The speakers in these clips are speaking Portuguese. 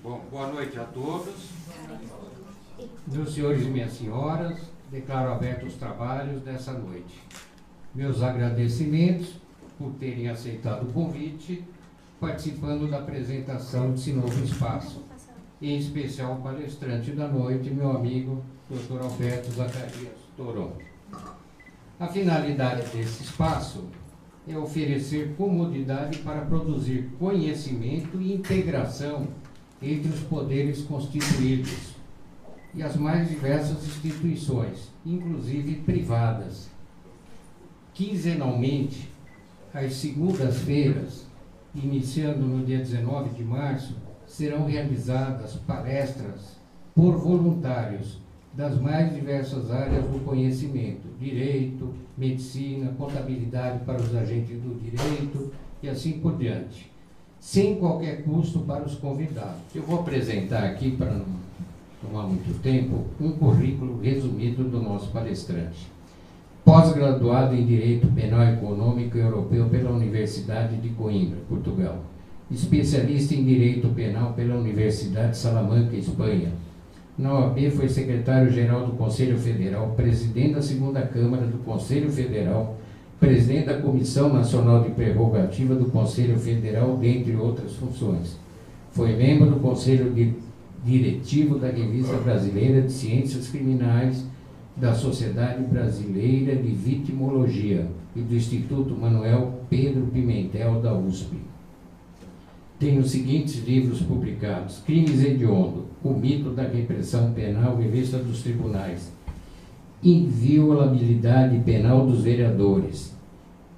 Bom, boa noite a todos. Meus senhores e minhas senhoras, declaro abertos os trabalhos dessa noite. Meus agradecimentos por terem aceitado o convite, participando da apresentação desse novo espaço, em especial o palestrante da noite, meu amigo Dr. Alberto Zacarias Toron. A finalidade desse espaço é oferecer comodidade para produzir conhecimento e integração entre os poderes constituídos e as mais diversas instituições, inclusive privadas. Quinzenalmente, às segundas-feiras, iniciando no dia 19 de março, serão realizadas palestras por voluntários das mais diversas áreas do conhecimento: direito, medicina, contabilidade para os agentes do direito e assim por diante, sem qualquer custo para os convidados. Eu vou apresentar aqui, para não tomar muito tempo, um currículo resumido do nosso palestrante. Pós-graduado em Direito Penal Econômico Europeu pela Universidade de Coimbra, Portugal. Especialista em Direito Penal pela Universidade de Salamanca, Espanha. Na OAB foi secretário-geral do Conselho Federal, presidente da segunda Câmara do Conselho Federal, presidente da Comissão Nacional de Prerrogativa do Conselho Federal, dentre outras funções. Foi membro do Conselho Diretivo da Revista Brasileira de Ciências Criminais, da Sociedade Brasileira de Vitimologia e do Instituto Manuel Pedro Pimentel, da USP. Tem os seguintes livros publicados: Crimes Hediondo, O Mito da Repressão Penal, Revista dos Tribunais; Inviolabilidade Penal dos Vereadores,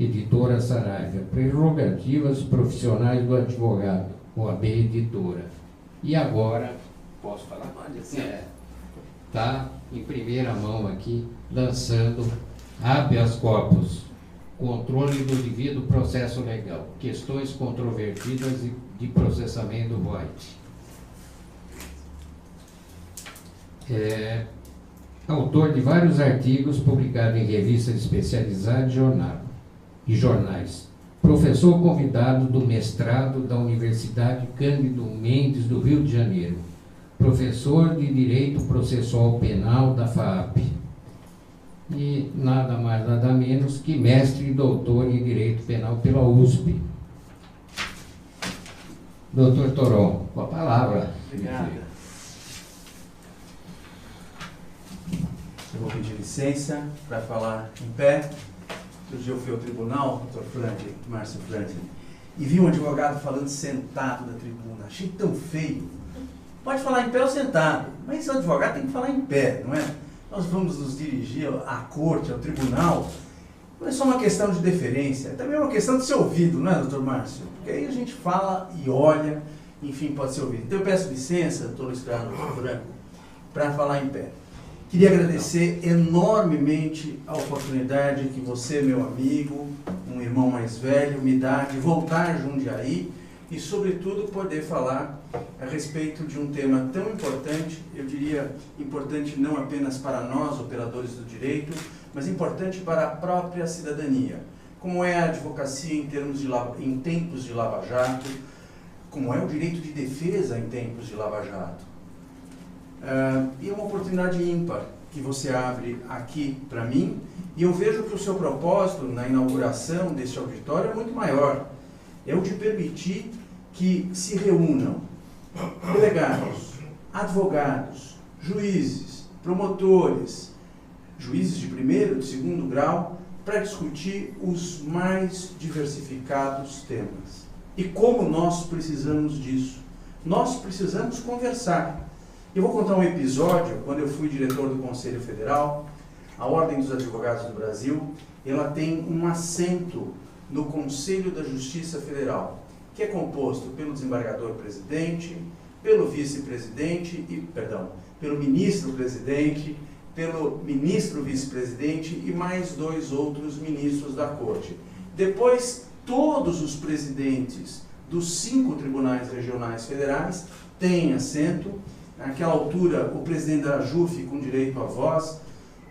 Editora Saraiva; Prerrogativas Profissionais do Advogado, OAB Editora. E agora, posso falar? Pode ser. Está em primeira mão aqui, lançando Habeas Corpus, Controle do Devido Processo Legal, Questões Controvertidas e de Processamento Void. Autor de vários artigos publicados em revistas especializadas e jornais. Professor convidado do mestrado da Universidade Cândido Mendes do Rio de Janeiro. Professor de Direito Processual Penal da FAAP. E nada mais, nada menos que mestre e doutor em Direito Penal pela USP. Doutor Toron, com a palavra. Obrigado. Eu vou pedir licença para falar em pé. Outro dia eu fui ao tribunal, Dr. Franklin, Márcio Franklin, e vi um advogado falando sentado da tribuna. Achei tão feio. Pode falar em pé ou sentado, mas o advogado tem que falar em pé, não é? Nós vamos nos dirigir à corte, ao tribunal. Não é só uma questão de deferência, é também uma questão de ser ouvido, não é, doutor Márcio? Porque aí a gente fala e olha, enfim, pode ser ouvido. Então eu peço licença, doutor Luiz Carlos Franco, para falar em pé. Queria agradecer enormemente a oportunidade que você, meu amigo, um irmão mais velho, me dá de voltar a Jundiaí e, sobretudo, poder falar a respeito de um tema tão importante, eu diria importante não apenas para nós, operadores do direito, mas importante para a própria cidadania. Como é a advocacia em tempos de Lava Jato, como é o direito de defesa em tempos de Lava Jato. E é uma oportunidade ímpar que você abre aqui para mim, e eu vejo que o seu propósito na inauguração deste auditório é muito maior. É o de permitir que se reúnam delegados, advogados, juízes, promotores, juízes de primeiro, de segundo grau, para discutir os mais diversificados temas. E como nós precisamos disso? Nós precisamos conversar. Eu vou contar um episódio. Quando eu fui diretor do Conselho Federal, a Ordem dos Advogados do Brasil, ela tem um assento no Conselho da Justiça Federal, que é composto pelo desembargador-presidente, pelo vice-presidente, pelo ministro-presidente, pelo ministro-vice-presidente e mais 2 outros ministros da Corte. Depois, todos os presidentes dos 5 tribunais regionais federais têm assento. Naquela altura, o presidente da AJUF com direito à voz,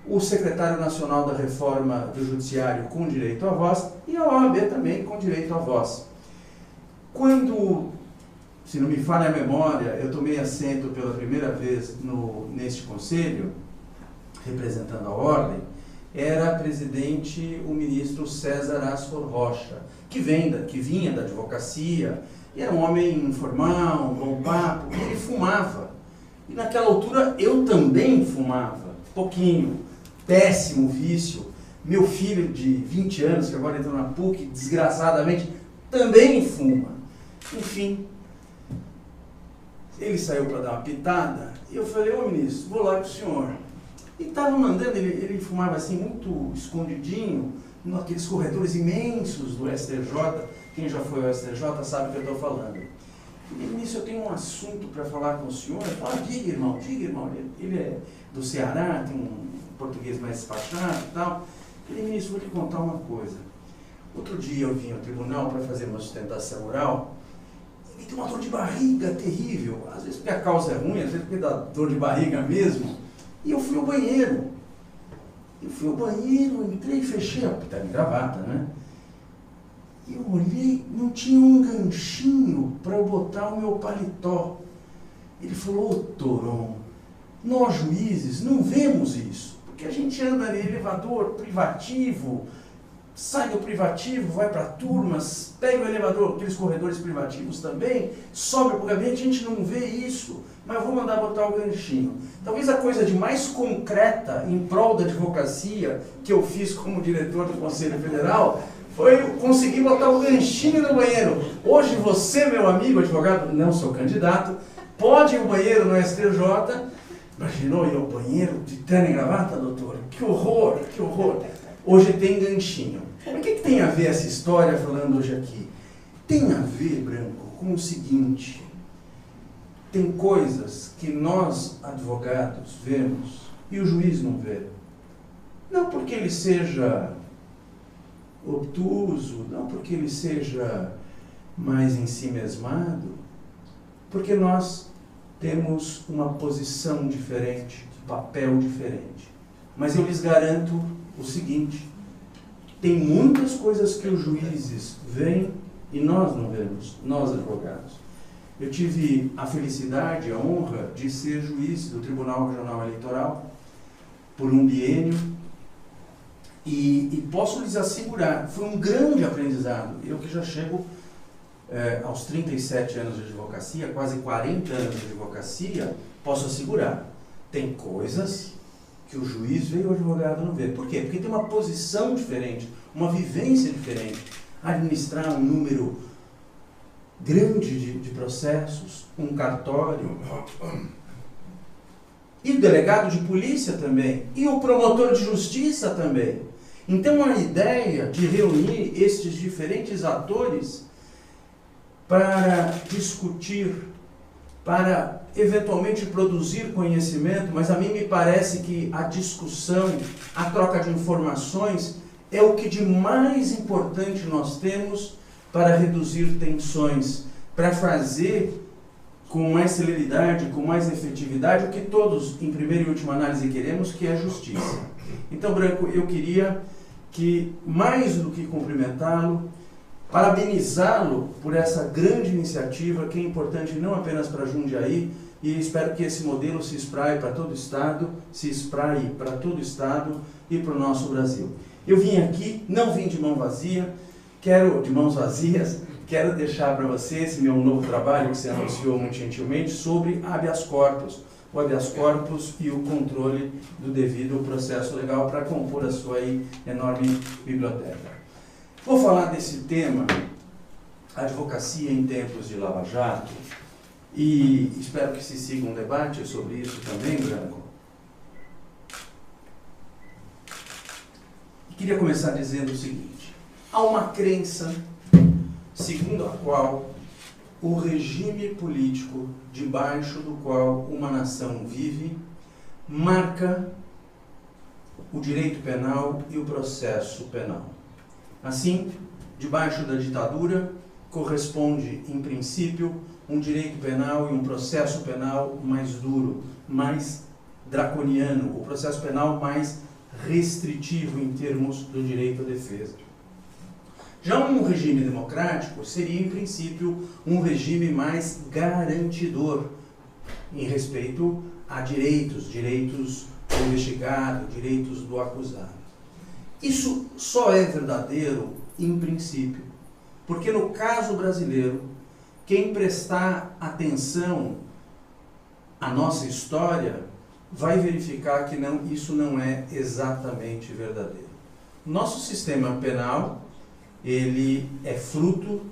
o secretário nacional da reforma do judiciário com direito à voz e a OAB também com direito à voz. Quando se não me falha a memória, eu tomei assento pela primeira vez neste conselho, representando a ordem, era presidente o ministro César Asfor Rocha, que vinha da advocacia, e era um homem informal, um bom papo, e ele fumava. E naquela altura eu também fumava, pouquinho, péssimo vício. Meu filho de 20 anos, que agora entrou na PUC, desgraçadamente, também fuma. Enfim, ele saiu para dar uma pitada, e eu falei, ô ministro, vou lá com o senhor. E estava mandando, ele fumava assim, muito escondidinho, naqueles corredores imensos do STJ. Quem já foi ao STJ sabe o que eu estou falando. E ministro, eu tenho um assunto para falar com o senhor. Eu falo, diga irmão. Ele é do Ceará, tem um português mais despachado e tal. Ele, ministro, vou te contar uma coisa. Outro dia eu vim ao tribunal para fazer uma sustentação oral e me deu uma dor de barriga terrível. Às vezes porque a causa é ruim, às vezes porque dá dor de barriga mesmo. E eu fui ao banheiro. Entrei e fechei a terno e gravata, né? E eu olhei, não tinha um ganchinho para eu botar o meu paletó. Ele falou, ô Toron, nós juízes não vemos isso, porque a gente anda em elevador privativo, sai do privativo, vai para turmas, pega o elevador, aqueles corredores privativos também, sobe para o gabinete, a gente não vê isso, mas eu vou mandar botar o ganchinho. Talvez a coisa de mais concreta em prol da advocacia que eu fiz como diretor do Conselho Federal foi eu conseguir botar o ganchinho no banheiro. Hoje você, meu amigo advogado, não sou candidato, pode ir ao banheiro no STJ. Imaginou ir ao banheiro de terno e gravata, doutor? Que horror, que horror. Hoje tem ganchinho. Mas o que tem a ver essa história falando hoje aqui? Tem a ver, Branco, com o seguinte. Tem coisas que nós, advogados, vemos e o juiz não vê. Não porque ele seja obtuso, não porque ele seja mais ensimesmado, porque nós temos uma posição diferente, um papel diferente. Mas eu lhes garanto o seguinte, tem muitas coisas que os juízes veem e nós não vemos, nós advogados. Eu tive a felicidade, a honra de ser juiz do Tribunal Regional Eleitoral por um biênio e posso lhes assegurar, foi um grande aprendizado. Eu que já chego aos 37 anos de advocacia, quase 40 anos de advocacia, posso assegurar, tem coisas que o juiz vê e o advogado não vê. Por quê? Porque tem uma posição diferente, uma vivência diferente. Administrar um número grande de processos, um cartório, e o delegado de polícia também, e o promotor de justiça também. Então a ideia de reunir estes diferentes atores para discutir, para eventualmente produzir conhecimento, mas a mim me parece que a discussão, a troca de informações é o que de mais importante nós temos para reduzir tensões, para fazer com mais celeridade, com mais efetividade, o que todos, em primeira e última análise, queremos, que é a justiça. Então, Branco, eu queria que, mais do que cumprimentá-lo, parabenizá-lo por essa grande iniciativa, que é importante não apenas para Jundiaí, e espero que esse modelo se espraie para todo o Estado, e para o nosso Brasil. Eu vim aqui, não vim de mãos vazias, quero deixar para você esse meu novo trabalho que você anunciou muito gentilmente sobre habeas corpus, o habeas corpus e o controle do devido processo legal para compor a sua enorme biblioteca. Vou falar desse tema, advocacia em tempos de Lava Jato, e espero que se siga um debate sobre isso também, Branco. Queria começar dizendo o seguinte, há uma crença segundo a qual o regime político debaixo do qual uma nação vive marca o direito penal e o processo penal. Assim, debaixo da ditadura, corresponde, em princípio, um direito penal e um processo penal mais duro, mais draconiano, o processo penal mais restritivo em termos do direito à defesa. Já um regime democrático seria, em princípio, um regime mais garantidor em respeito a direitos do investigado, direitos do acusado. Isso só é verdadeiro em princípio, porque no caso brasileiro, quem prestar atenção à nossa história vai verificar que isso não é exatamente verdadeiro. Nosso sistema penal, ele é fruto,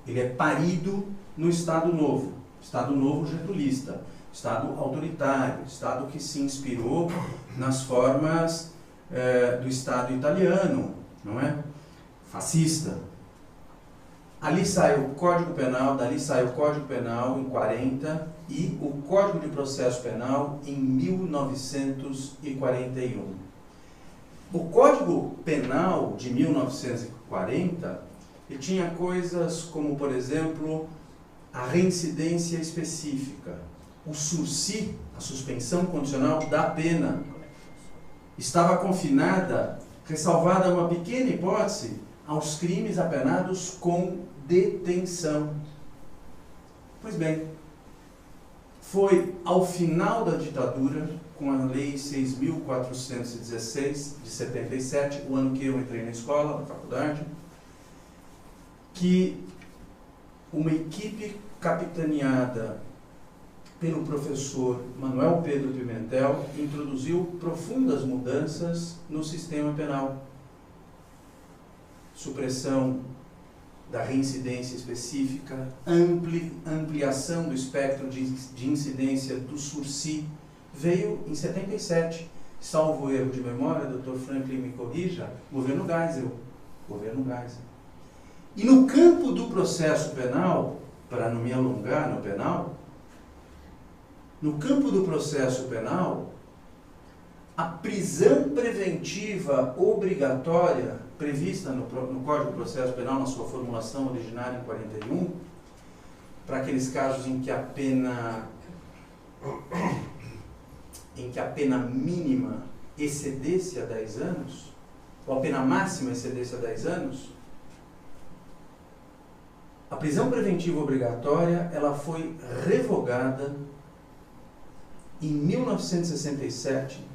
ele é parido no Estado Novo getulista, Estado autoritário, Estado que se inspirou nas formas do Estado italiano, não é? Fascista. Ali sai o Código Penal, dali sai o Código Penal em 40 e o Código de Processo Penal em 1941. O Código Penal de 1940, ele tinha coisas como, por exemplo, a reincidência específica, o sursi, a suspensão condicional da pena, estava confinada, ressalvada uma pequena hipótese, aos crimes apenados com detenção. Pois bem, foi ao final da ditadura, com a Lei 6.416 de 77, o ano que eu entrei na escola, na faculdade, que uma equipe capitaneada pelo professor Manuel Pedro Pimentel introduziu profundas mudanças no sistema penal. Supressão da reincidência específica, ampliação do espectro de incidência do sursi, veio em 77, salvo erro de memória, Dr. Franklin me corrija, governo Geisel. E no campo do processo penal, para não me alongar no penal, no campo do processo penal, a prisão preventiva obrigatória prevista no Código de Processo Penal, na sua formulação originária em 41, para aqueles casos em que a pena mínima excedesse a 10 anos, ou a pena máxima excedesse a 10 anos, a prisão preventiva obrigatória ela foi revogada em 1967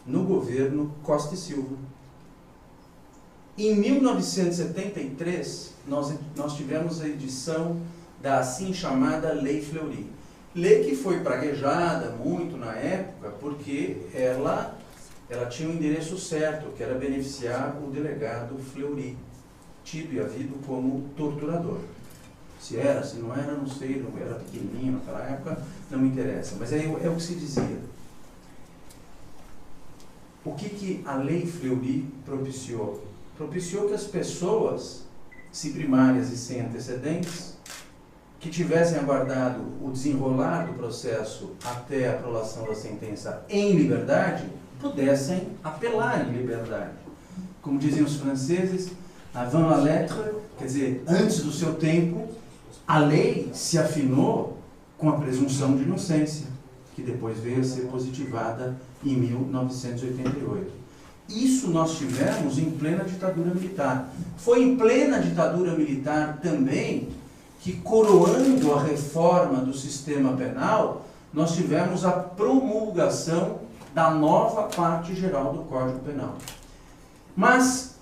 no governo Costa e Silva. Em 1973, nós tivemos a edição da assim chamada Lei Fleury. Lei que foi praguejada muito na época, porque ela tinha um endereço certo, que era beneficiar o delegado Fleury, tido e havido como torturador. Se era, se não era, não sei, não era pequenininho naquela época, não me interessa. Mas é o que se dizia. O que a Lei Fleury propiciou? Propiciou que as pessoas, se primárias e sem antecedentes, que tivessem aguardado o desenrolar do processo até a aprovação da sentença em liberdade, pudessem apelar em liberdade. Como diziam os franceses, avant la lettre, quer dizer, antes do seu tempo, a lei se afinou com a presunção de inocência, que depois veio a ser positivada em 1988. Isso nós tivemos em plena ditadura militar. Foi em plena ditadura militar também que, coroando a reforma do sistema penal, nós tivemos a promulgação da nova parte geral do Código Penal. Mas,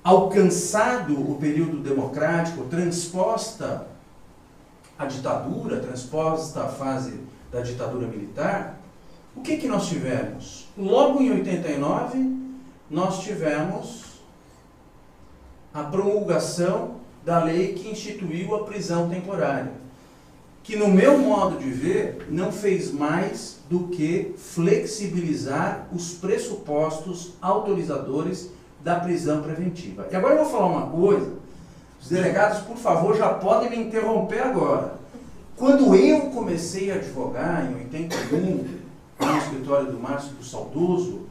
alcançado o período democrático, transposta a ditadura, transposta a fase da ditadura militar, o que nós tivemos? Logo em 89, nós tivemos a promulgação da lei que instituiu a prisão temporária, que, no meu modo de ver, não fez mais do que flexibilizar os pressupostos autorizadores da prisão preventiva. E agora eu vou falar uma coisa, os delegados, por favor, já podem me interromper agora. Quando eu comecei a advogar, em 81, no escritório do Márcio, do saudoso,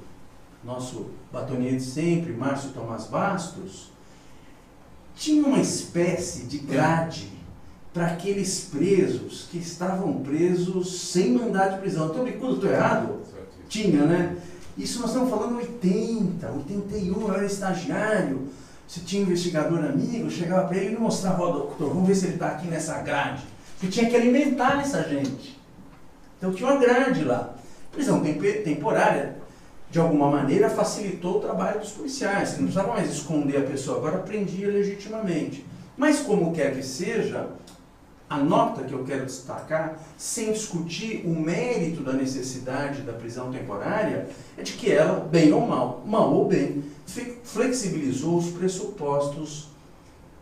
nosso batonier de sempre, Márcio Tomás Bastos, tinha uma espécie de grade para aqueles presos que estavam presos sem mandado de prisão. Estou brincando, estou errado? Tinha, né? Isso nós estamos falando em 80, 81, eu era estagiário. Você tinha um investigador amigo, chegava para ele e mostrava, ó, doutor, vamos ver se ele está aqui nessa grade. Você tinha que alimentar essa gente. Então tinha uma grade lá. Prisão temporária, de alguma maneira, facilitou o trabalho dos policiais, que não precisava mais esconder a pessoa, agora prendia legitimamente. Mas como quer que seja, a nota que eu quero destacar, sem discutir o mérito da necessidade da prisão temporária, é de que ela, bem ou mal, mal ou bem, flexibilizou os pressupostos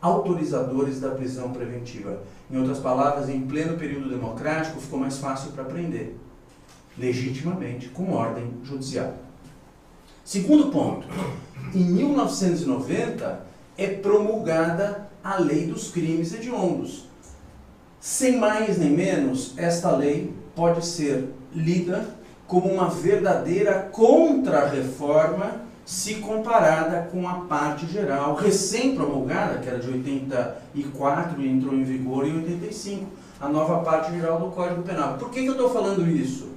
autorizadores da prisão preventiva. Em outras palavras, em pleno período democrático, ficou mais fácil para prender, legitimamente, com ordem judicial. Segundo ponto, em 1990 é promulgada a Lei dos Crimes Hediondos. Sem mais nem menos, esta lei pode ser lida como uma verdadeira contra-reforma se comparada com a parte geral, recém-promulgada, que era de 84 e entrou em vigor em 85, a nova parte geral do Código Penal. Por que eu estou falando isso?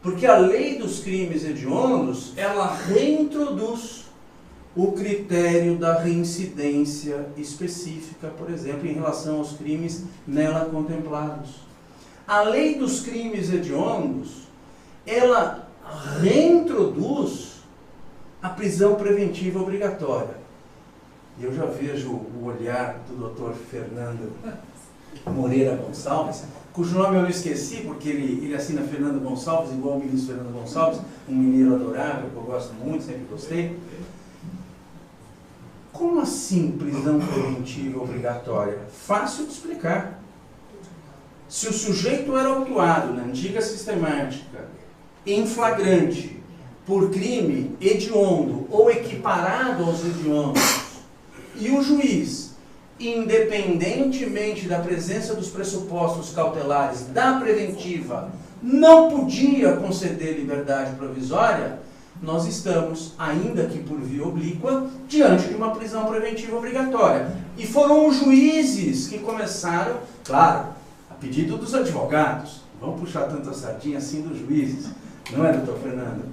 Porque a Lei dos Crimes Hediondos, ela reintroduz o critério da reincidência específica, por exemplo, em relação aos crimes nela contemplados. A Lei dos Crimes Hediondos, ela reintroduz a prisão preventiva obrigatória. E eu já vejo o olhar do Dr. Fernando Moreira Gonçalves, cujo nome eu não esqueci, porque ele assina Fernando Gonçalves, igual o ministro Fernando Gonçalves, um mineiro adorável, que eu gosto muito, sempre gostei. Como assim prisão preventiva obrigatória? Fácil de explicar. Se o sujeito era autuado na antiga sistemática, em flagrante, por crime hediondo ou equiparado aos hediondos, e o juiz, independentemente da presença dos pressupostos cautelares da preventiva, não podia conceder liberdade provisória, nós estamos, ainda que por via oblíqua, diante de uma prisão preventiva obrigatória. E foram os juízes que começaram, claro, a pedido dos advogados, não vamos puxar tanta sardinha assim dos juízes, não é, doutor Fernando?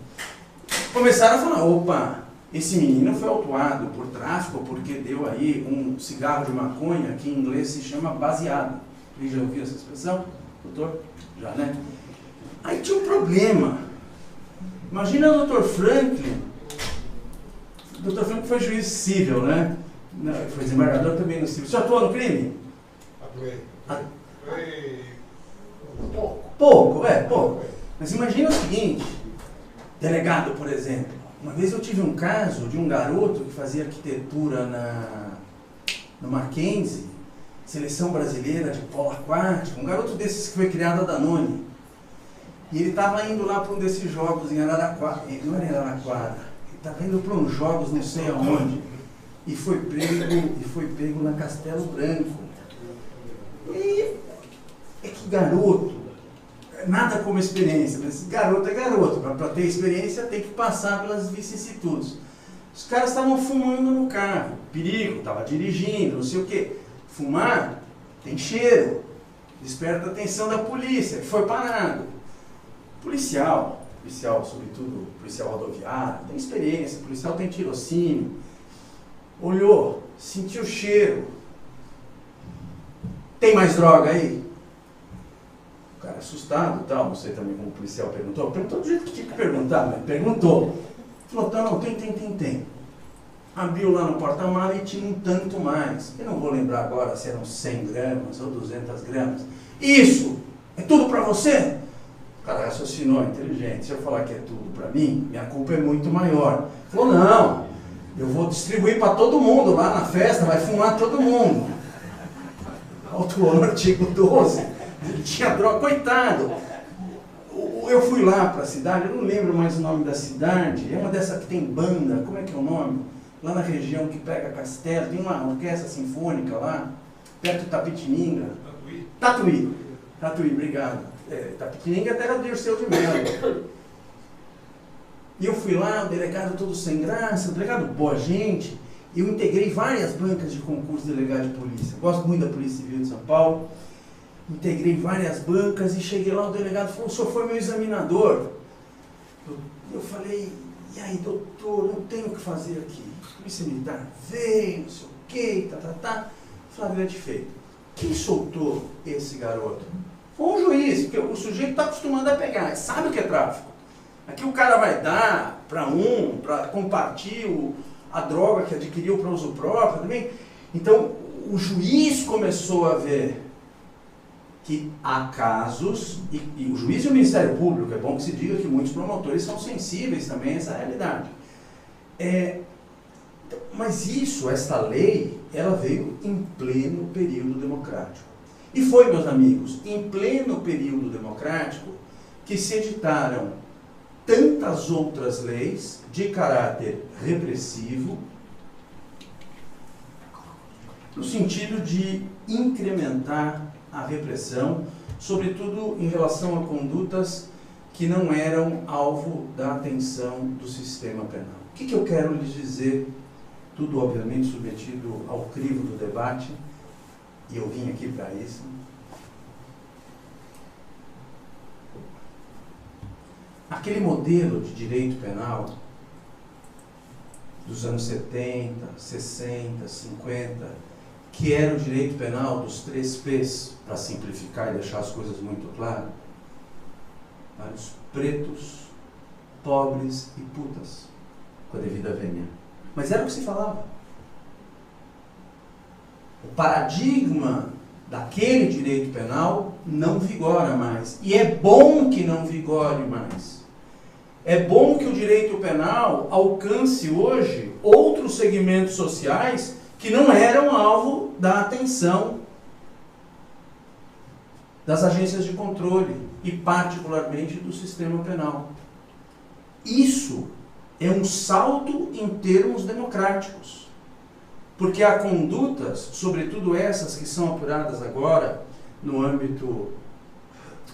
Começaram a falar, opa, esse menino foi autuado por tráfico porque deu aí um cigarro de maconha, que em inglês se chama baseado. Você já ouviu essa expressão, doutor? Já, né? Aí tinha um problema. Imagina o Dr. Franklin. O Dr. Franklin foi juiz civil, né? Foi desembargador também no civil. Você atuou no crime? Atuei. Foi pouco. Pouco. Mas imagina o seguinte, delegado, por exemplo. Uma vez eu tive um caso de um garoto que fazia arquitetura no Mackenzie, seleção brasileira de polo aquático, um garoto desses que foi criado a Danone. E ele estava indo lá para um desses jogos em Araraquara, não era em Araraquara, ele estava indo para uns jogos não sei aonde, e foi pego na Castelo Branco. E é que garoto, nada como experiência, mas garoto é garoto, para ter experiência tem que passar pelas vicissitudes. Os caras estavam fumando no carro, perigo, estava dirigindo, não sei o quê. Fumar tem cheiro, desperta a atenção da polícia, que foi parado. Policial, sobretudo policial rodoviário, tem experiência, policial tem tirocínio, olhou, sentiu o cheiro. Tem mais droga aí? O cara assustado e tal, não sei também como o policial perguntou do jeito que tinha que perguntar, mas perguntou. Falou, tá, não, tem. Abriu lá no porta-mala e tinha um tanto mais. Eu não vou lembrar agora se eram 100 gramas ou 200 gramas. Isso, é tudo pra você? O cara raciocinou, inteligente. Se eu falar que é tudo pra mim, minha culpa é muito maior. Falou, não, eu vou distribuir pra todo mundo lá na festa, vai fumar todo mundo. Autuou no artigo 12. Ele tinha droga, coitado. Eu fui lá para a cidade, eu não lembro mais o nome da cidade, é uma dessas que tem banda, como é que é o nome? Lá na região que pega Castelo, tem uma orquestra sinfônica lá, perto de Tapetininga. Tatuí, obrigado. Tapetininga é terra do Dirceu de Mello. E eu fui lá, o delegado todo sem graça, o delegado boa gente, eu integrei várias bancas de concurso de delegado de polícia. Gosto muito da Polícia Civil de São Paulo. Integrei várias bancas e cheguei lá, o delegado falou, o senhor foi meu examinador. Eu falei, E aí, doutor, eu tenho o que fazer aqui. Polícia Militar veio, não sei o quê, flagrante feito. Quem soltou esse garoto? Foi um juiz, porque o sujeito está acostumado a pegar, sabe o que é tráfico. Aqui o cara vai dar para compartilhar a droga que adquiriu para uso próprio também. Então, o juiz começou a ver que há casos, e o juiz e o Ministério Público, é bom que se diga que muitos promotores são sensíveis também a essa realidade. Mas esta lei, ela veio em pleno período democrático. E foi, meus amigos, em pleno período democrático que se editaram tantas outras leis de caráter repressivo, no sentido de incrementar a repressão, sobretudo em relação a condutas que não eram alvo da atenção do sistema penal. O que eu quero lhes dizer? Tudo, obviamente, submetido ao crivo do debate, e eu vim aqui para isso. Aquele modelo de direito penal dos anos 70, 60, 50, que era o direito penal dos 3 P's, para simplificar e deixar as coisas muito claras: os pretos, pobres e putas, com a devida vênia. Mas era o que se falava. O paradigma daquele direito penal não vigora mais. E é bom que não vigore mais. É bom que o direito penal alcance hoje outros segmentos sociais que não eram alvo da atenção das agências de controle e particularmente do sistema penal. Isso é um salto em termos democráticos, porque há condutas, sobretudo essas que são apuradas agora no âmbito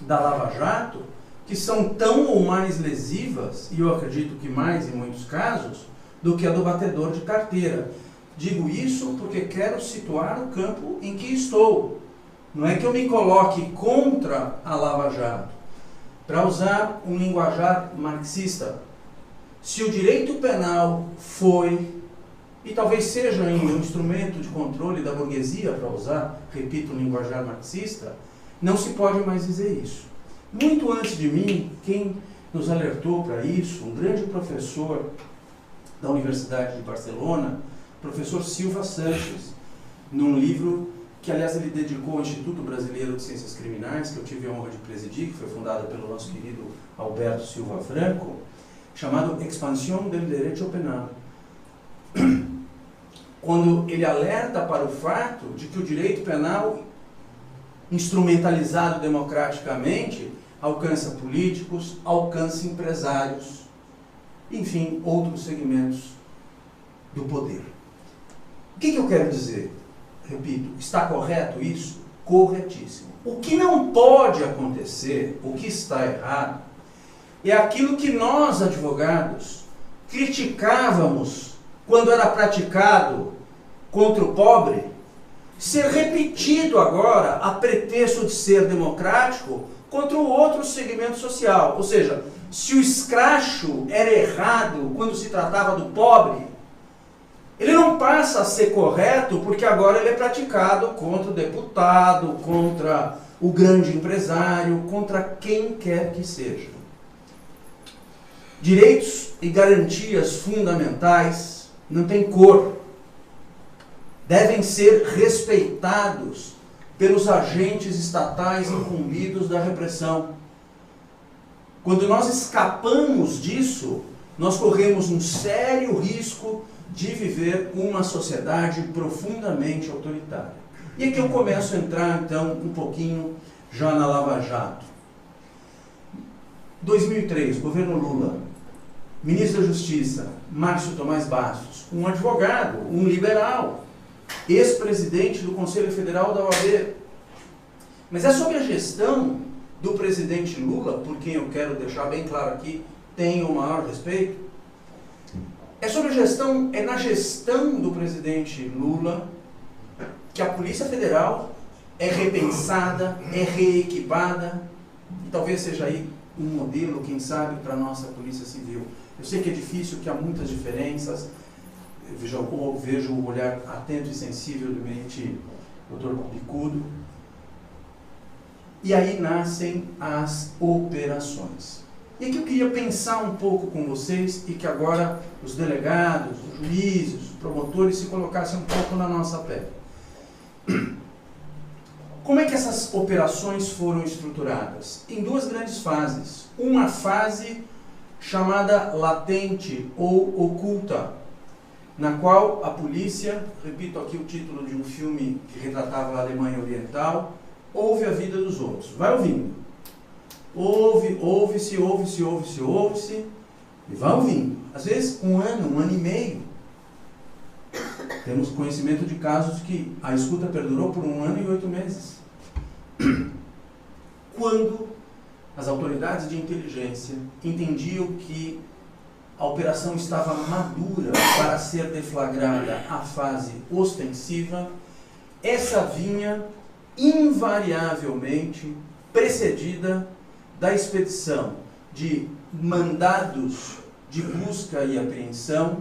da Lava Jato, que são tão ou mais lesivas, e eu acredito que mais em muitos casos, do que a do batedor de carteira. Digo isso porque quero situar o campo em que estou. Não é que eu me coloque contra a Lava Jato. Para usar um linguajar marxista, se o direito penal foi, e talvez seja ainda um instrumento de controle da burguesia, para usar, repito, um linguajar marxista, não se pode mais dizer isso. Muito antes de mim, quem nos alertou para isso, um grande professor da Universidade de Barcelona, professor Silva Sanches, num livro que, aliás, ele dedicou ao Instituto Brasileiro de Ciências Criminais, que eu tive a honra de presidir, que foi fundado pelo nosso querido Alberto Silva Franco, chamado Expansión del Derecho Penal. Quando ele alerta para o fato de que o direito penal, instrumentalizado democraticamente, alcança políticos, alcança empresários, enfim, outros segmentos do poder. O que eu quero dizer? Repito, está correto isso? Corretíssimo. O que não pode acontecer, o que está errado, é aquilo que nós, advogados, criticávamos quando era praticado contra o pobre, ser repetido agora, a pretexto de ser democrático, contra o outro segmento social. Ou seja, se o escracho era errado quando se tratava do pobre, ele não passa a ser correto porque agora ele é praticado contra o deputado, contra o grande empresário, contra quem quer que seja. Direitos e garantias fundamentais não têm cor. Devem ser respeitados pelos agentes estatais incumbidos da repressão. Quando nós escapamos disso, nós corremos um sério risco de viver uma sociedade profundamente autoritária. E aqui eu começo a entrar, então, um pouquinho já na Lava Jato. 2003, governo Lula, ministro da Justiça, Márcio Tomás Bastos, um advogado, um liberal, ex-presidente do Conselho Federal da OAB. Mas é sobre a gestão do presidente Lula, por quem eu quero deixar bem claro aqui, tenho o maior respeito. É sobre a gestão, é na gestão do presidente Lula que a Polícia Federal é repensada, é reequipada, e talvez seja aí um modelo, quem sabe, para a nossa Polícia Civil. Eu sei que é difícil, que há muitas diferenças. Eu vejo o olhar atento e sensível do eminente Dr. Bicudo. E aí nascem as operações. E aqui eu queria pensar um pouco com vocês, e que agora os delegados, os juízes, os promotores se colocassem um pouco na nossa pele. Como é que essas operações foram estruturadas? Em duas grandes fases. Uma fase chamada latente ou oculta, na qual a polícia, repito aqui o título de um filme que retratava a Alemanha Oriental, ouve a vida dos outros. Vai ouvindo. Ouve-se, e vai ouvindo. Às vezes, um ano e meio. Temos conhecimento de casos que a escuta perdurou por 1 ano e 8 meses. Quando as autoridades de inteligência entendiam que a operação estava madura para ser deflagrada a fase ostensiva, essa vinha invariavelmente precedida da expedição de mandados de busca e apreensão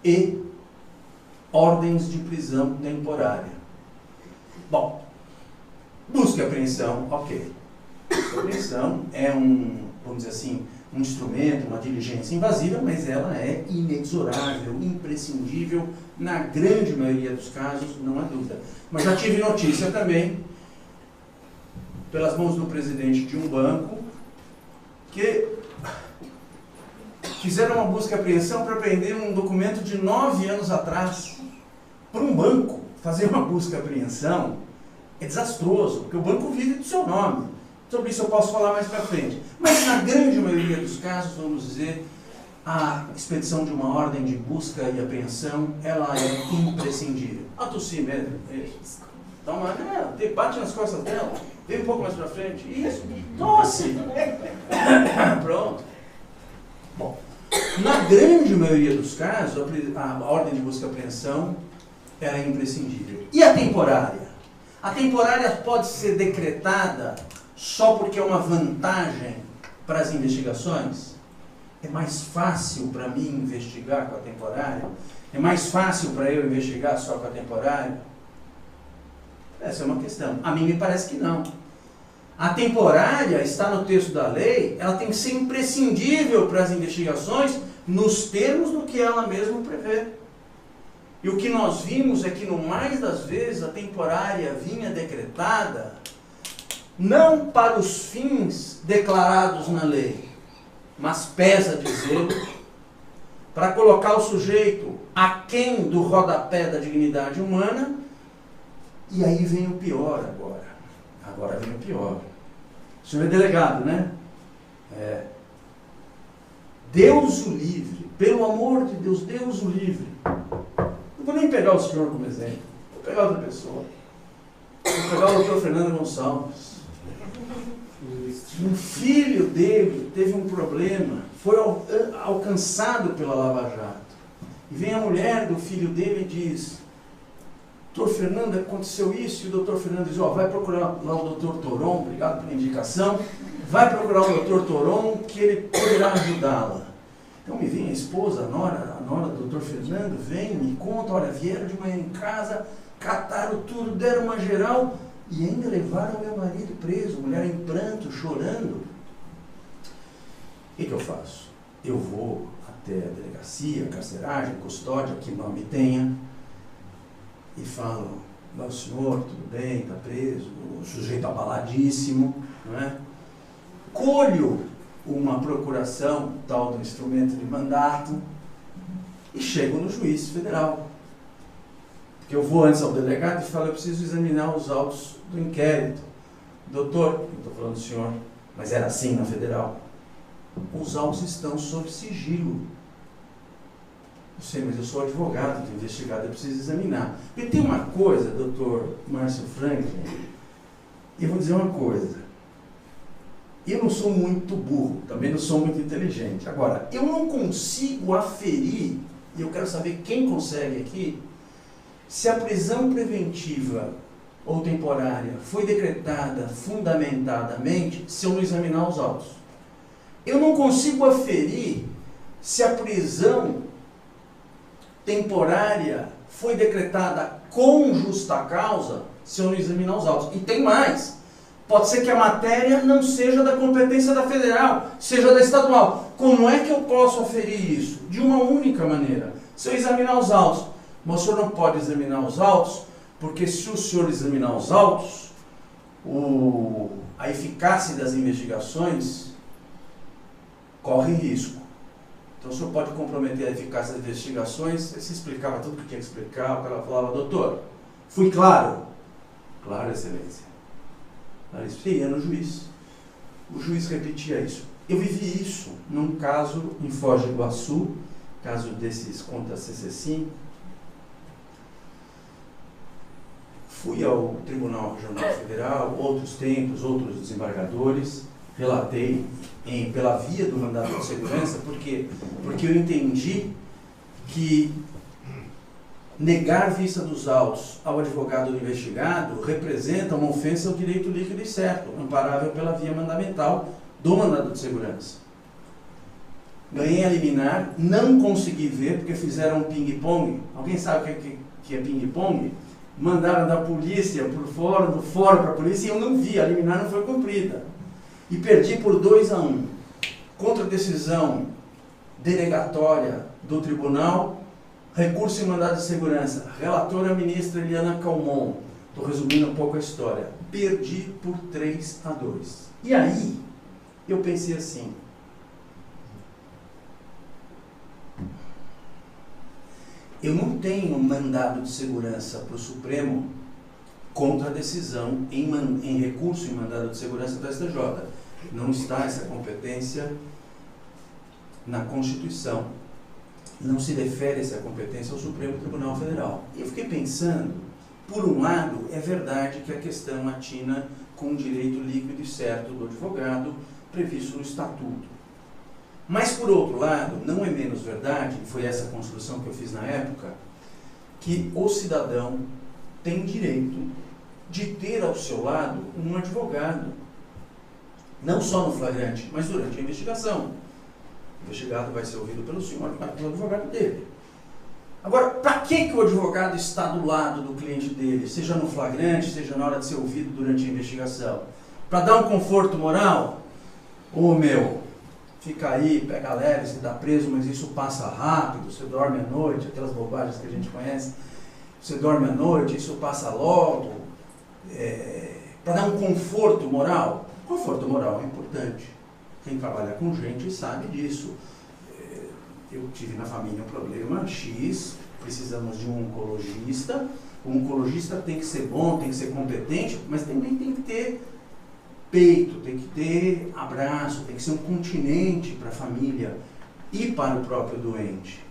e ordens de prisão temporária. Bom, busca e apreensão, ok. Busca e apreensão é vamos dizer assim, um instrumento, uma diligência invasiva, mas ela é inexorável, imprescindível, na grande maioria dos casos, não há dúvida. Mas já tive notícia também, pelas mãos do presidente de um banco, que fizeram uma busca e apreensão para prender um documento de 9 anos atrás. Para um banco fazer uma busca e apreensão é desastroso, porque o banco vive do seu nome. Sobre isso eu posso falar mais para frente. Mas na grande maioria dos casos, vamos dizer, a expedição de uma ordem de busca e apreensão, ela é imprescindível. A tossir mesmo. Isso. Dá uma, bate nas costas dela, vem um pouco mais para frente. Isso. Tosse. Pronto. Bom, na grande maioria dos casos, a ordem de busca e apreensão era imprescindível. E a temporária? A temporária pode ser decretada só porque é uma vantagem para as investigações? É mais fácil para mim investigar com a temporária? É mais fácil para eu investigar só com a temporária? Essa é uma questão. A mim me parece que não. A temporária está no texto da lei, ela tem que ser imprescindível para as investigações nos termos do que ela mesma prevê. E o que nós vimos é que, no mais das vezes, a temporária vinha decretada não para os fins declarados na lei, mas, pesa dizer, para colocar o sujeito aquém do rodapé da dignidade humana. E aí vem o pior agora. Agora vem o pior. O senhor é delegado, né? Deus o livre. Pelo amor de Deus, Deus o livre. Não vou nem pegar o senhor como exemplo. Vou pegar outra pessoa. Vou pegar o doutor Fernando Gonçalves. Um filho dele teve um problema, foi alcançado pela Lava Jato. E vem a mulher do filho dele e diz: doutor Fernando, aconteceu isso. E o doutor Fernando diz: vai procurar lá o doutor Toron, obrigado pela indicação, vai procurar o doutor Toron que ele poderá ajudá-la. Então me vem a esposa, a nora do doutor Fernando, vem, me conta: olha, vieram de manhã em casa, cataram tudo, deram uma geral e ainda levaram meu marido preso, mulher em pranto, chorando. O que eu faço? Eu vou até a delegacia, carceragem, custódia, que nome tenha, e falo: o senhor, tudo bem, está preso, o sujeito abaladíssimo, não é? Colho uma procuração, tal do instrumento de mandato, e chego no juiz federal. Porque eu vou antes ao delegado e falo: eu preciso examinar os autos do inquérito. Doutor, eu estou falando do senhor, mas era assim na federal. Os autos estão sob sigilo. Eu sei, mas eu sou advogado, estou investigado, eu preciso examinar. Porque tem uma coisa, doutor Márcio Franklin, e eu vou dizer uma coisa: eu não sou muito burro, também não sou muito inteligente. Agora, eu não consigo aferir, e eu quero saber quem consegue aqui, se a prisão preventiva ou temporária foi decretada fundamentadamente se eu não examinar os autos. Eu não consigo aferir se a prisão temporária foi decretada com justa causa, se eu não examinar os autos. E tem mais. Pode ser que a matéria não seja da competência da federal, seja da estadual. Como é que eu posso aferir isso? De uma única maneira. Se eu examinar os autos. Mas o senhor não pode examinar os autos, porque se o senhor examinar os autos, a eficácia das investigações corre risco. Então o senhor pode comprometer a eficácia das investigações. Se explicava tudo o que tinha que explicar, o cara falava, doutor, fui claro. Claro, excelência. E ia no juiz. O juiz repetia isso. Eu vivi isso num caso em Foz do Iguaçu, caso desses contra CCCIM. Fui ao Tribunal Regional Federal, outros tempos, outros desembargadores, relatei pela via do mandado de segurança, porque eu entendi que negar vista dos autos ao advogado do investigado representa uma ofensa ao direito líquido e certo, amparável pela via mandamental do mandado de segurança. Ganhei a liminar, não consegui ver, porque fizeram um ping-pong. Alguém sabe o que é ping-pong? Mandaram da polícia por fora, do fora para a polícia, e eu não vi, a liminar não foi cumprida. E perdi por 2-1. Contra a decisão denegatória do tribunal, recurso em mandado de segurança, relatora a ministra Eliana Calmon. Estou resumindo um pouco a história. Perdi por 3-2. E aí, eu pensei assim, eu não tenho mandado de segurança para o Supremo contra a decisão em recurso em mandado de segurança do STJ. Não está essa competência na Constituição. Não se defere essa competência ao Supremo Tribunal Federal. E eu fiquei pensando, por um lado, é verdade que a questão atina com o direito líquido e certo do advogado previsto no Estatuto. Mas, por outro lado, não é menos verdade, e foi essa construção que eu fiz na época, que o cidadão tem direito de ter ao seu lado um advogado. Não só no flagrante, mas durante a investigação. O investigado vai ser ouvido pelo senhor, pelo advogado dele. Agora, para que o advogado está do lado do cliente dele, seja no flagrante, seja na hora de ser ouvido durante a investigação? Para dar um conforto moral? Ô meu, fica aí, pega leve, você está preso, mas isso passa rápido, você dorme à noite, aquelas bobagens que a gente conhece, você dorme à noite, isso passa logo, para dar um conforto moral. Conforto moral é importante. Quem trabalha com gente sabe disso. Eu tive na família um problema X, precisamos de um oncologista. O oncologista tem que ser bom, tem que ser competente, mas também tem que ter peito, tem que ter abraço, tem que ser um continente para a família e para o próprio doente.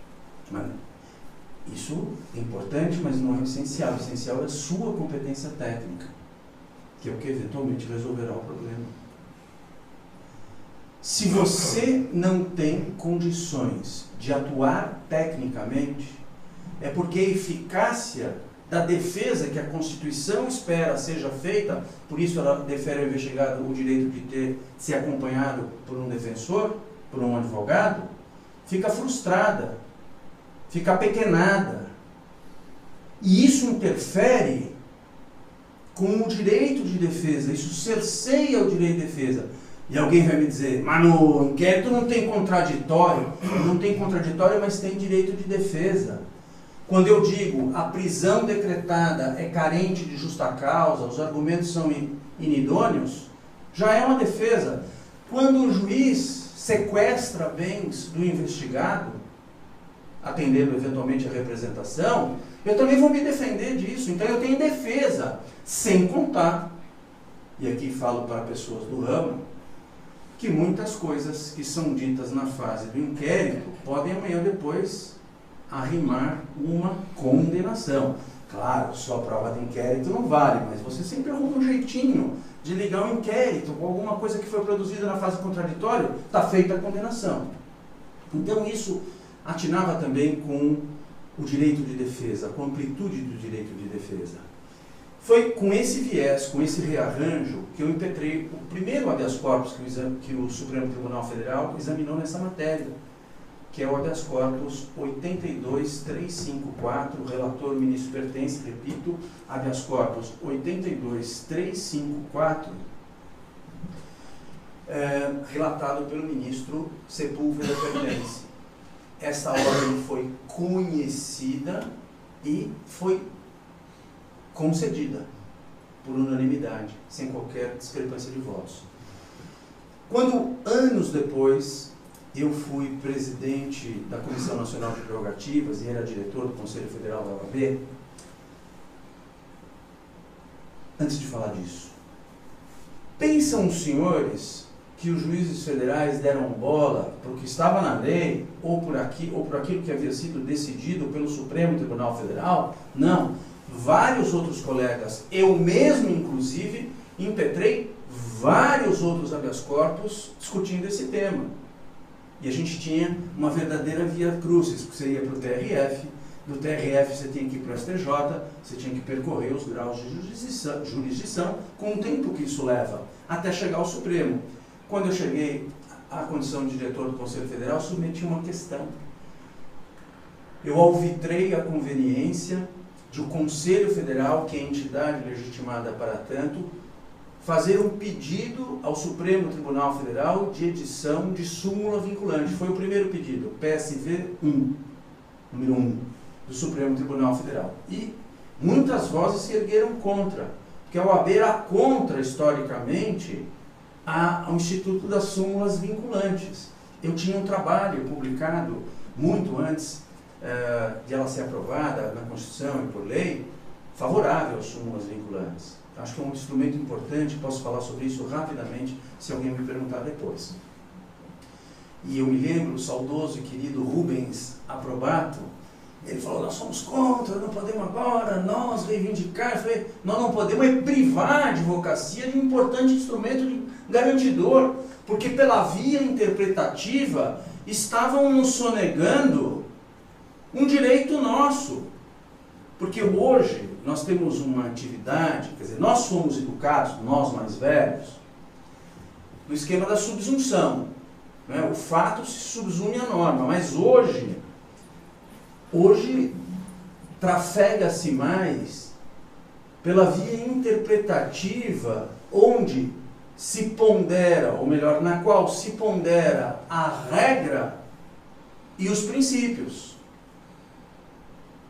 Isso é importante, mas não é essencial. O essencial é a sua competência técnica, que é o que eventualmente resolverá o problema. Se você não tem condições de atuar tecnicamente, é porque a eficácia da defesa que a Constituição espera seja feita, por isso ela defere ao investigado o direito de ser acompanhado por um defensor, por um advogado, fica frustrada, fica apequenada. E isso interfere com o direito de defesa, isso cerceia o direito de defesa. E alguém vai me dizer, mas no inquérito não tem contraditório. Não tem contraditório, mas tem direito de defesa. Quando eu digo a prisão decretada é carente de justa causa, os argumentos são inidôneos, já é uma defesa. Quando o juiz sequestra bens do investigado, atendendo eventualmente a representação, eu também vou me defender disso. Então eu tenho defesa, sem contar, e aqui falo para pessoas do ramo, que muitas coisas que são ditas na fase do inquérito podem amanhã depois arrimar uma condenação. Claro, só prova de inquérito não vale, mas você sempre arruma um jeitinho de ligar um inquérito com alguma coisa que foi produzida na fase contraditória, está feita a condenação. Então isso atinava também com o direito de defesa, com a amplitude do direito de defesa. Foi com esse viés, com esse rearranjo, que eu impetrei o primeiro habeas corpus que o Supremo Tribunal Federal examinou nessa matéria, que é o habeas corpus 82354, relator ministro pertence, repito, habeas corpus 82354, relatado pelo ministro Sepúlveda pertence. Essa ordem foi conhecida e foi concedida por unanimidade, sem qualquer discrepância de votos. Quando, anos depois, eu fui presidente da Comissão Nacional de Prerrogativas e era diretor do Conselho Federal da OAB, antes de falar disso, pensam os senhores que os juízes federais deram bola para o que estava na lei ou por aquilo que havia sido decidido pelo Supremo Tribunal Federal? Não. Vários outros colegas, eu mesmo inclusive, impetrei vários outros habeas corpus discutindo esse tema. E a gente tinha uma verdadeira via crucis, porque você ia para o TRF, do TRF você tinha que ir para o STJ, você tinha que percorrer os graus de jurisdição, com o tempo que isso leva, até chegar ao Supremo. Quando eu cheguei à condição de diretor do Conselho Federal, submeti uma questão. Eu alvitrei a conveniência de o Conselho Federal, que é a entidade legitimada para tanto, fazer um pedido ao Supremo Tribunal Federal de edição de súmula vinculante. Foi o primeiro pedido, PSV 1, número 1, do Supremo Tribunal Federal. E muitas vozes se ergueram contra, porque a OAB era contra, historicamente, ao Instituto das Súmulas Vinculantes. Eu tinha um trabalho publicado muito antes de ela ser aprovada na Constituição e por lei, favorável às súmulas vinculantes. Acho que é um instrumento importante, posso falar sobre isso rapidamente, se alguém me perguntar depois. E eu me lembro, o saudoso e querido Rubens Aprobato, ele falou, nós somos contra, não podemos agora, nós reivindicar, nós não podemos privar a advocacia de um importante instrumento garantidor, porque pela via interpretativa estavam nos sonegando um direito nosso. Porque hoje nós temos uma atividade, quer dizer, nós fomos educados, nós mais velhos, no esquema da subsunção. Né? O fato se subsume à norma, mas hoje trafega-se mais pela via interpretativa, onde se pondera, ou melhor, na qual se pondera a regra e os princípios.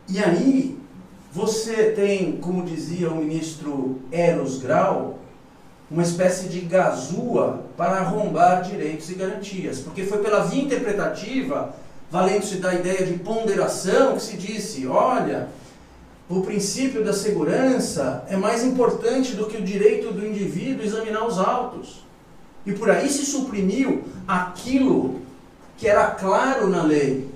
E aí você tem, como dizia o ministro Eros Grau, uma espécie de gazua para arrombar direitos e garantias. Porque foi pela via interpretativa, valendo-se da ideia de ponderação, que se disse, olha, o princípio da segurança é mais importante do que o direito do indivíduo examinar os autos. E por aí se suprimiu aquilo que era claro na lei.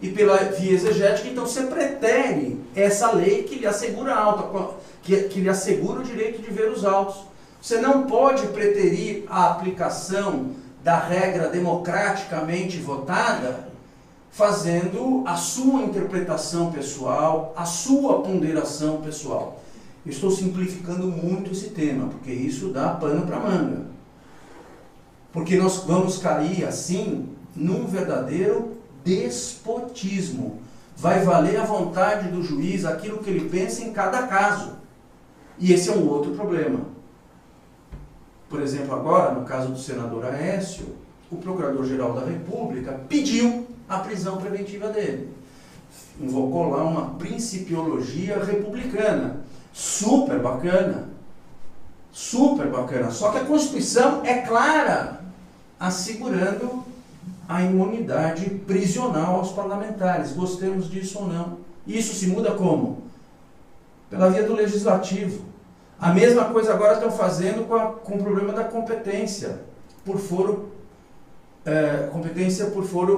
E pela via exegética, então, você pretere essa lei que lhe assegura que lhe assegura o direito de ver os autos. Você não pode preterir a aplicação da regra democraticamente votada fazendo a sua interpretação pessoal, a sua ponderação pessoal. Eu estou simplificando muito esse tema, porque isso dá pano para manga. Porque nós vamos cair, assim, num verdadeiro despotismo. Vai valer a vontade do juiz aquilo que ele pensa em cada caso. E esse é um outro problema. Por exemplo, agora, no caso do senador Aécio, o Procurador-Geral da República pediu a prisão preventiva dele. Invocou lá uma principiologia republicana. Super bacana. Super bacana. Só que a Constituição é clara, assegurando a imunidade prisional aos parlamentares, gostemos disso ou não. Isso se muda como? Pela via do legislativo. A mesma coisa agora estão fazendo com o problema da competência por foro,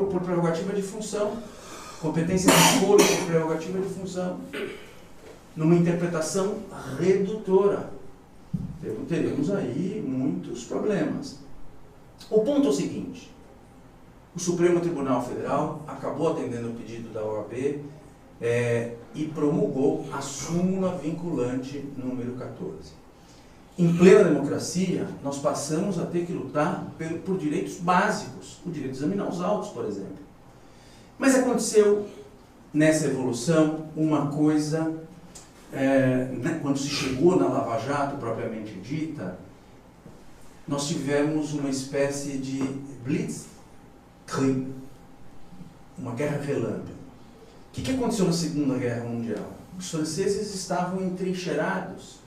por prerrogativa de função. Competência de foro por prerrogativa de função. Numa interpretação redutora. Teremos aí muitos problemas. O ponto é o seguinte. O Supremo Tribunal Federal acabou atendendo o pedido da OAB e promulgou a súmula vinculante número 14. Em plena democracia, nós passamos a ter que lutar por direitos básicos, o direito de examinar os autos, por exemplo. Mas aconteceu nessa evolução uma coisa, quando se chegou na Lava Jato propriamente dita, nós tivemos uma espécie de blitzkrieg, uma guerra relâmpago. O que aconteceu na Segunda Guerra Mundial? Os franceses estavam entrincheirados.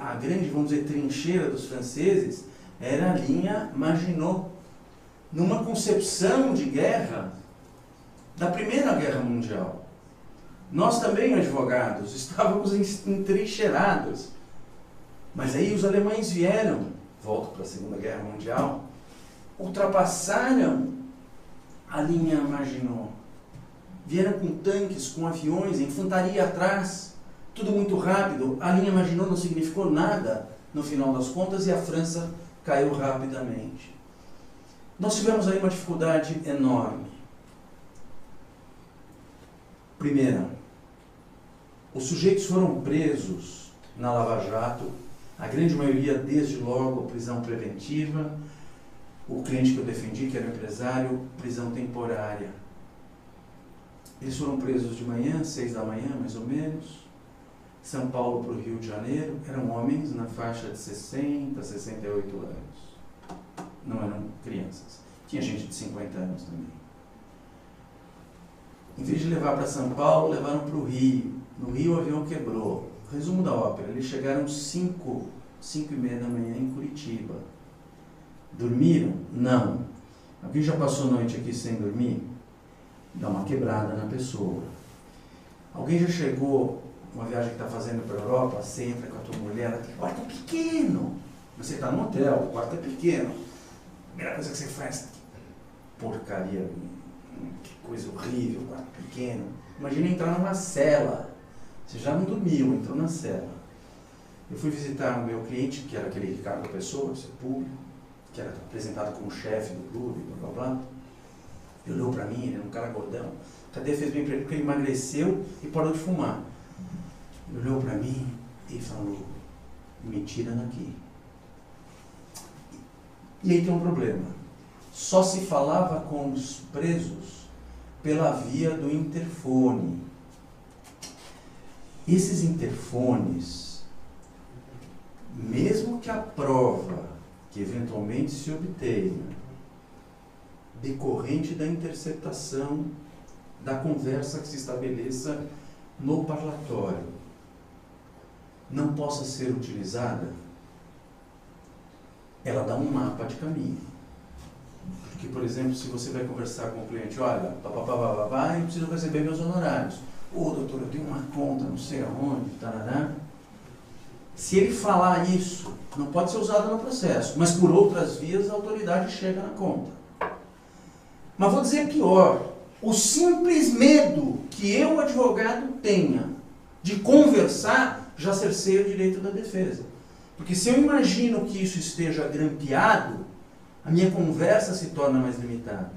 A grande, vamos dizer, trincheira dos franceses era a linha Maginot, numa concepção de guerra da Primeira Guerra Mundial. Nós também, advogados, estávamos entrincheirados. Mas aí os alemães vieram, volto para a Segunda Guerra Mundial, ultrapassaram a linha Maginot. Vieram com tanques, com aviões, infantaria atrás, tudo muito rápido. A linha Maginot não significou nada no final das contas e a França caiu rapidamente. Nós tivemos aí uma dificuldade enorme. Primeira, os sujeitos foram presos na Lava Jato, a grande maioria desde logo prisão preventiva, o cliente que eu defendi, que era o empresário, prisão temporária. Eles foram presos de manhã, 6 da manhã, mais ou menos, São Paulo para o Rio de Janeiro, eram homens na faixa de 60, 68 anos. Não eram crianças. Tinha gente de 50 anos também. Em vez de levar para São Paulo, levaram para o Rio. No Rio o avião quebrou. Resumo da ópera, eles chegaram 5h30 da manhã em Curitiba. Dormiram? Não. Alguém já passou a noite aqui sem dormir? Dá uma quebrada na pessoa. Alguém já chegou, uma viagem que está fazendo para a Europa, você entra com a tua mulher, ela tem quarto pequeno. Você está no hotel, o quarto é pequeno. A primeira coisa que você faz, porcaria, que coisa horrível, quarto pequeno. Imagina entrar numa cela. Você já não dormiu, entrou na cela. Eu fui visitar o meu cliente, que era aquele Ricardo Pessoa, esse público, que era apresentado como chefe do clube, blá blá blá. Ele olhou para mim, ele era um cara gordão. A cadeia fez bem para ele porque ele emagreceu e parou de fumar. Ele olhou para mim e falou, me tira daqui. E aí tem um problema. Só se falava com os presos pela via do interfone. Esses interfones, mesmo que a prova que eventualmente se obtenha, decorrente da interceptação da conversa que se estabeleça no parlatório, não possa ser utilizada, ela dá um mapa de caminho. Porque, por exemplo, se você vai conversar com o cliente, olha, eu preciso receber meus honorários. Ô, doutor, eu tenho uma conta, não sei aonde, tarará. Se ele falar isso, não pode ser usado no processo, mas por outras vias a autoridade chega na conta. Mas vou dizer pior, o simples medo que eu, advogado, tenha de conversar já cerceia o direito da defesa. Porque se eu imagino que isso esteja grampeado, a minha conversa se torna mais limitada.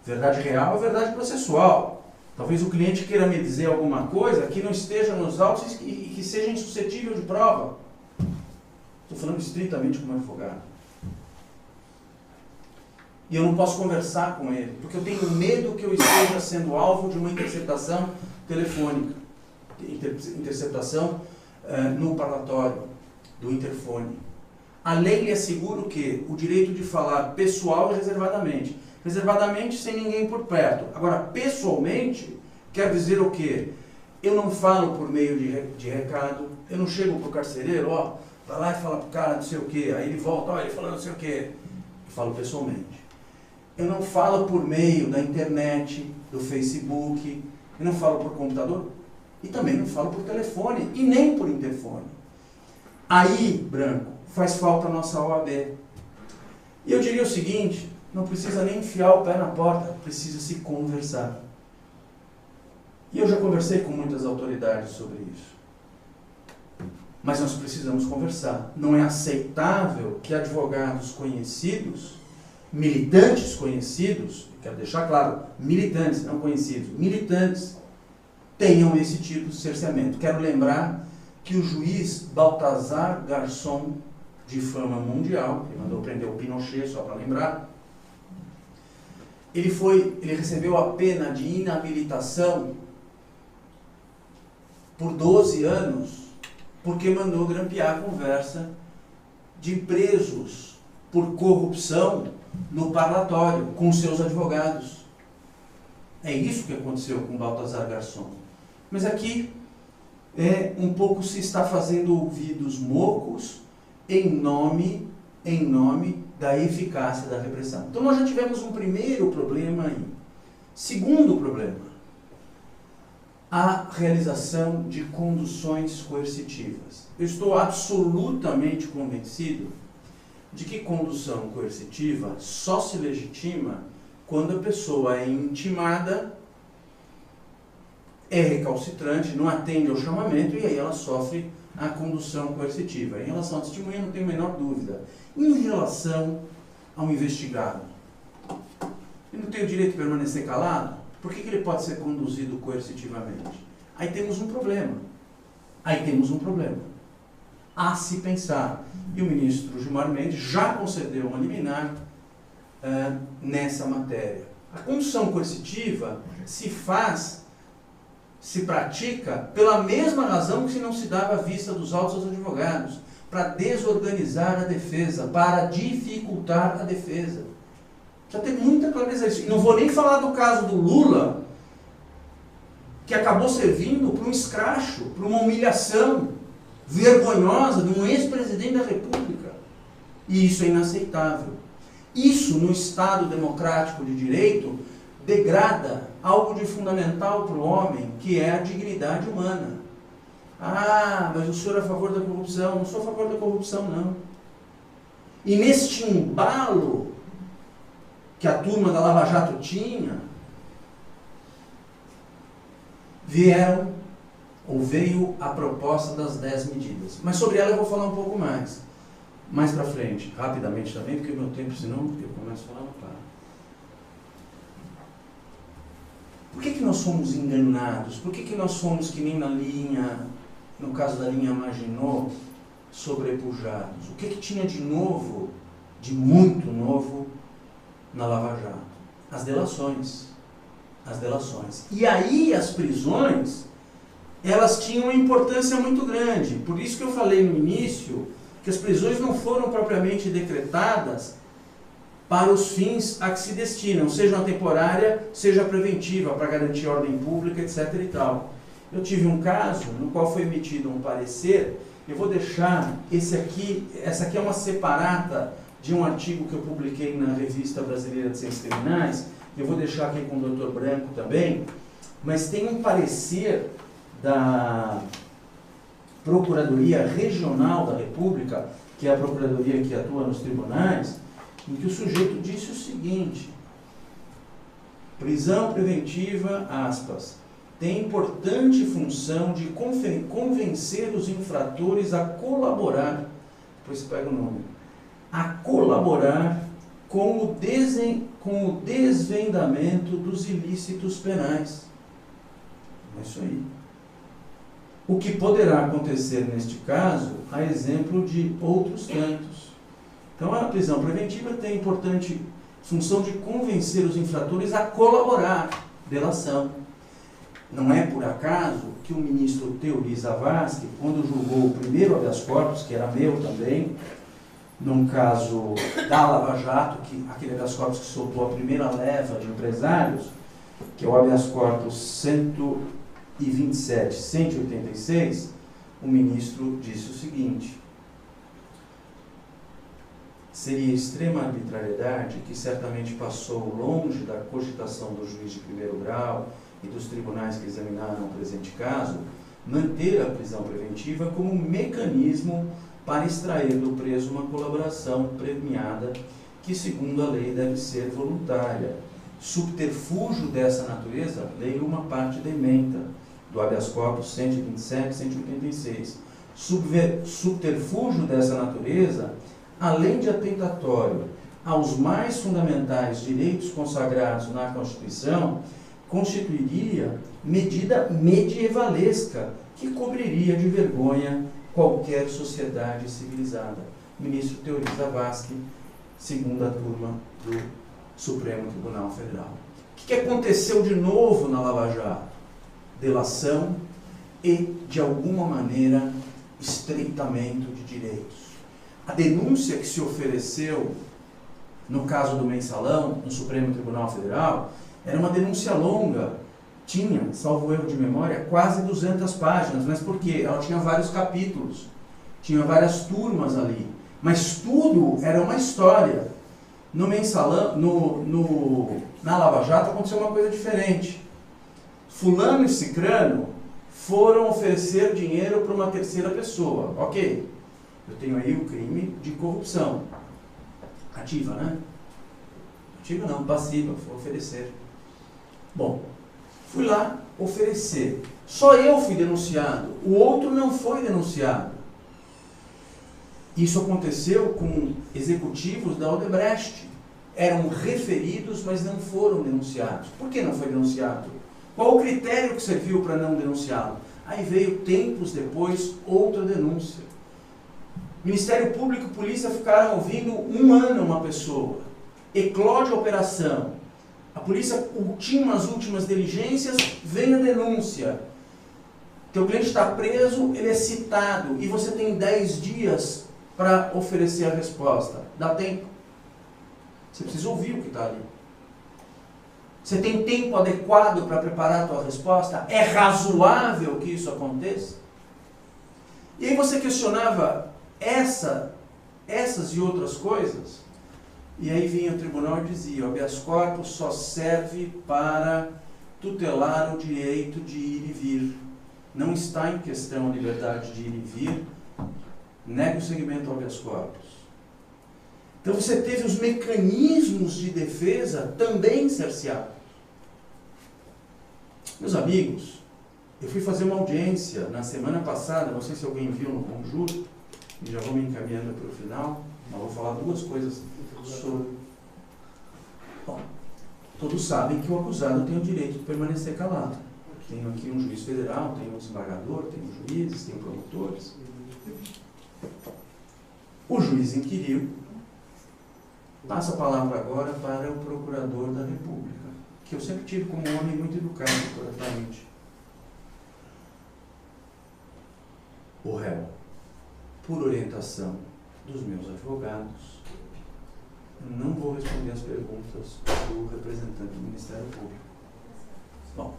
Verdade real é verdade processual. Talvez o cliente queira me dizer alguma coisa que não esteja nos autos e que seja insuscetível de prova. Estou falando estritamente como advogado. E eu não posso conversar com ele, porque eu tenho medo que eu esteja sendo alvo de uma interceptação telefônica, interceptação no parlatório do interfone. A lei lhe assegura o quê? O direito de falar pessoal e reservadamente. Reservadamente, sem ninguém por perto. Agora, pessoalmente, quer dizer o quê? Eu não falo por meio de recado, eu não chego pro carcereiro, ó, vai lá e fala pro cara não sei o quê, aí ele volta, ó, ele falou não sei o quê. Eu falo pessoalmente. Eu não falo por meio da internet, do Facebook, eu não falo por computador e também não falo por telefone e nem por interfone. Aí, Branco, faz falta a nossa OAB. E eu diria o seguinte, não precisa nem enfiar o pé na porta, precisa se conversar. E eu já conversei com muitas autoridades sobre isso. Mas nós precisamos conversar. Não é aceitável que advogados conhecidos, militantes conhecidos, quero deixar claro, militantes, não conhecidos, militantes, tenham esse tipo de cerceamento. Quero lembrar que o juiz Baltazar Garçon, de fama mundial, que mandou prender o Pinochet, só para lembrar, ele recebeu a pena de inabilitação por 12 anos, porque mandou grampear a conversa de presos por corrupção no parlatório, com seus advogados. É isso que aconteceu com Baltazar Garçom. Mas aqui, um pouco se está fazendo ouvidos mocos em nome da eficácia da repressão. Então nós já tivemos um primeiro problema aí. Segundo problema, a realização de conduções coercitivas. Eu estou absolutamente convencido de que condução coercitiva só se legitima quando a pessoa é intimada, é recalcitrante, não atende ao chamamento e aí ela sofre a condução coercitiva. Em relação à testemunha, não tenho a menor dúvida. Em relação ao investigado, ele não tem o direito de permanecer calado? Por que ele pode ser conduzido coercitivamente? Aí temos um problema. A se pensar. E o ministro Gilmar Mendes já concedeu uma liminar nessa matéria. A condução coercitiva se pratica pela mesma razão que se não se dava à vista dos autos aos advogados, para desorganizar a defesa, para dificultar a defesa. Já tem muita clareza isso. E não vou nem falar do caso do Lula, que acabou servindo para um escracho, para uma humilhação vergonhosa de um ex-presidente da República. E isso é inaceitável. Isso, no Estado democrático de direito, degrada algo de fundamental para o homem, que é a dignidade humana. Ah, mas o senhor é a favor da corrupção? Não sou a favor da corrupção, não. E neste embalo que a turma da Lava Jato tinha, veio a proposta das 10 medidas. Mas sobre ela eu vou falar um pouco mais para frente, rapidamente também, porque o meu tempo, senão eu começo a falar, não para. Por que nós somos enganados? Por que nós somos que nem no caso da linha Maginot, sobrepujados? O que tinha de novo, de muito novo, na Lava Jato? As delações. E aí as prisões, elas tinham uma importância muito grande. Por isso que eu falei no início que as prisões não foram propriamente decretadas para os fins a que se destinam, seja a temporária, seja a preventiva, para garantir a ordem pública, etc. e tal. Eu tive um caso no qual foi emitido um parecer, eu vou deixar essa aqui é uma separata de um artigo que eu publiquei na Revista Brasileira de Ciências Criminais, eu vou deixar aqui com o Dr. Branco também, mas tem um parecer da Procuradoria Regional da República, que é a Procuradoria que atua nos tribunais, em que o sujeito disse o seguinte: prisão preventiva, aspas, tem importante função de convencer os infratores a colaborar, depois pega o nome, a colaborar com o desvendamento dos ilícitos penais. É isso aí. O que poderá acontecer neste caso, a exemplo de outros tantos. Então, a prisão preventiva tem importante função de convencer os infratores a colaborar, delação. Não é por acaso que o ministro Teori Zavascki, quando julgou o primeiro habeas corpus, que era meu também, num caso da Lava Jato, aquele habeas corpus que soltou a primeira leva de empresários, que é o habeas corpus 127.186, o ministro disse o seguinte: seria extrema arbitrariedade, que certamente passou longe da cogitação do juiz de primeiro grau e dos tribunais que examinaram o presente caso, manter a prisão preventiva como um mecanismo para extrair do preso uma colaboração premiada, que, segundo a lei, deve ser voluntária. Subterfúgio dessa natureza, leio uma parte da ementa do habeas corpus 127.186. Subterfúgio dessa natureza, além de atentatório aos mais fundamentais direitos consagrados na Constituição, constituiria medida medievalesca que cobriria de vergonha qualquer sociedade civilizada. Ministro Teori Zavascki, segunda turma do Supremo Tribunal Federal. O que aconteceu de novo na Lava Jato? Delação e, de alguma maneira, estreitamento de direitos. A denúncia que se ofereceu no caso do Mensalão, no Supremo Tribunal Federal, era uma denúncia longa. Tinha, salvo erro de memória, quase 200 páginas. Mas por quê? Ela tinha vários capítulos. Tinha várias turmas ali. Mas tudo era uma história. No Mensalão, na Lava Jato, aconteceu uma coisa diferente. Fulano e Cicrano foram oferecer dinheiro para uma terceira pessoa. Ok. Eu tenho aí o crime de corrupção. Ativa, né? Ativa não, passiva, foi oferecer. Bom, fui lá oferecer. Só eu fui denunciado, o outro não foi denunciado. Isso aconteceu com executivos da Odebrecht. Eram referidos, mas não foram denunciados. Por que não foi denunciado? Qual o critério que serviu para não denunciá-lo? Aí veio, tempos depois, outra denúncia. Ministério Público e Polícia ficaram ouvindo 1 ano uma pessoa. Eclode a operação. A polícia ultima as últimas diligências, vem a denúncia. Teu cliente está preso, ele é citado, e você tem 10 dias para oferecer a resposta. Dá tempo? Você precisa ouvir o que está ali. Você tem tempo adequado para preparar a tua resposta? É razoável que isso aconteça? E aí você questionava essas e outras coisas, e aí vinha o tribunal e dizia: o habeas corpus só serve para tutelar o direito de ir e vir. Não está em questão a liberdade de ir e vir, nega o segmento ao habeas corpus. Então você teve os mecanismos de defesa também cerceados. Meus amigos, eu fui fazer uma audiência na semana passada, não sei se alguém viu no Conjuro, e já vou me encaminhando para o final, mas vou falar 2 coisas sobre... Bom, todos sabem que o acusado tem o direito de permanecer calado. Tenho aqui um juiz federal, tenho um desembargador, tenho juízes, tenho promotores. O juiz inquiriu. Passa a palavra agora para o procurador da República, que eu sempre tive como um homem muito educado, corretamente. O réu, por orientação dos meus advogados, não vou responder as perguntas do representante do Ministério Público. Bom,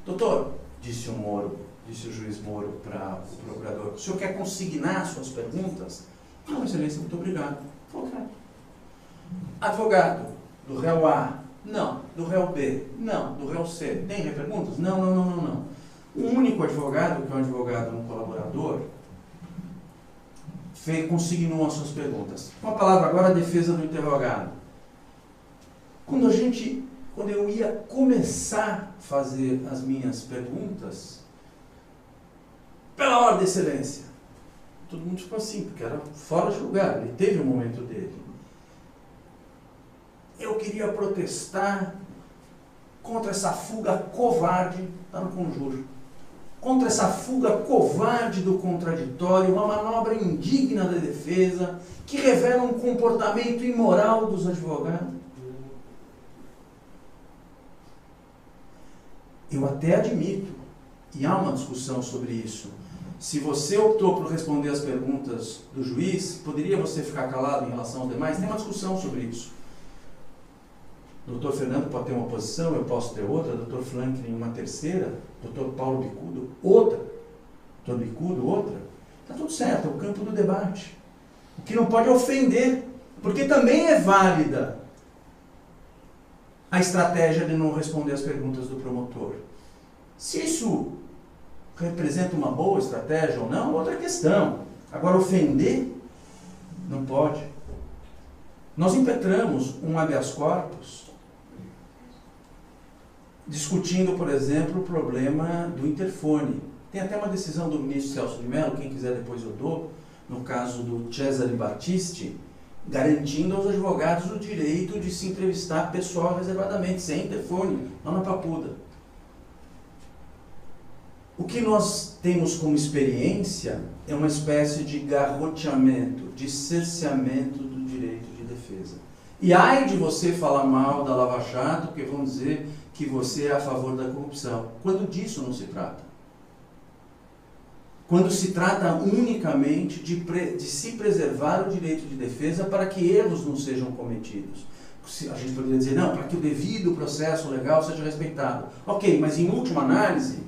doutor, disse o juiz Moro para o procurador, o senhor quer consignar suas perguntas? Não, excelência, muito obrigado. Falou, cara. Advogado, do réu A? Não. Do réu B? Não. Do réu C? Tem reperguntas? Não. O único advogado, que é um advogado, um colaborador, consignou as suas perguntas. Com a palavra agora, a defesa do interrogado. Quando eu ia começar a fazer as minhas perguntas, pela ordem, excelência, todo mundo ficou assim, porque era fora de lugar, ele teve o momento dele. Eu queria protestar contra essa fuga covarde, está no Conjuro, contra essa fuga covarde do contraditório, uma manobra indigna da defesa, que revela um comportamento imoral dos advogados. Eu até admito, e há uma discussão sobre isso, se você optou por responder as perguntas do juiz, poderia você ficar calado em relação aos demais? Tem uma discussão sobre isso. O doutor Fernando pode ter uma posição, eu posso ter outra, doutor Franklin uma terceira, doutor Paulo Bicudo outra, doutor Bicudo outra. Está tudo certo, é o campo do debate. O que não pode ofender, porque também é válida a estratégia de não responder as perguntas do promotor. Se isso representa uma boa estratégia ou não, outra questão. Agora, ofender não pode. Nós impetramos um habeas corpus discutindo, por exemplo, o problema do interfone. Tem até uma decisão do ministro Celso de Mello, quem quiser depois eu dou, no caso do Cesare Battisti, garantindo aos advogados o direito de se entrevistar pessoal reservadamente, sem interfone, lá na Papuda. O que nós temos como experiência é uma espécie de garroteamento, de cerceamento do direito de defesa. E ai de você falar mal da Lava Jato, porque vão dizer que você é a favor da corrupção. Quando disso não se trata. Quando se trata unicamente de se preservar o direito de defesa para que erros não sejam cometidos. A gente poderia dizer, não, para que o devido processo legal seja respeitado. Ok, mas em última análise,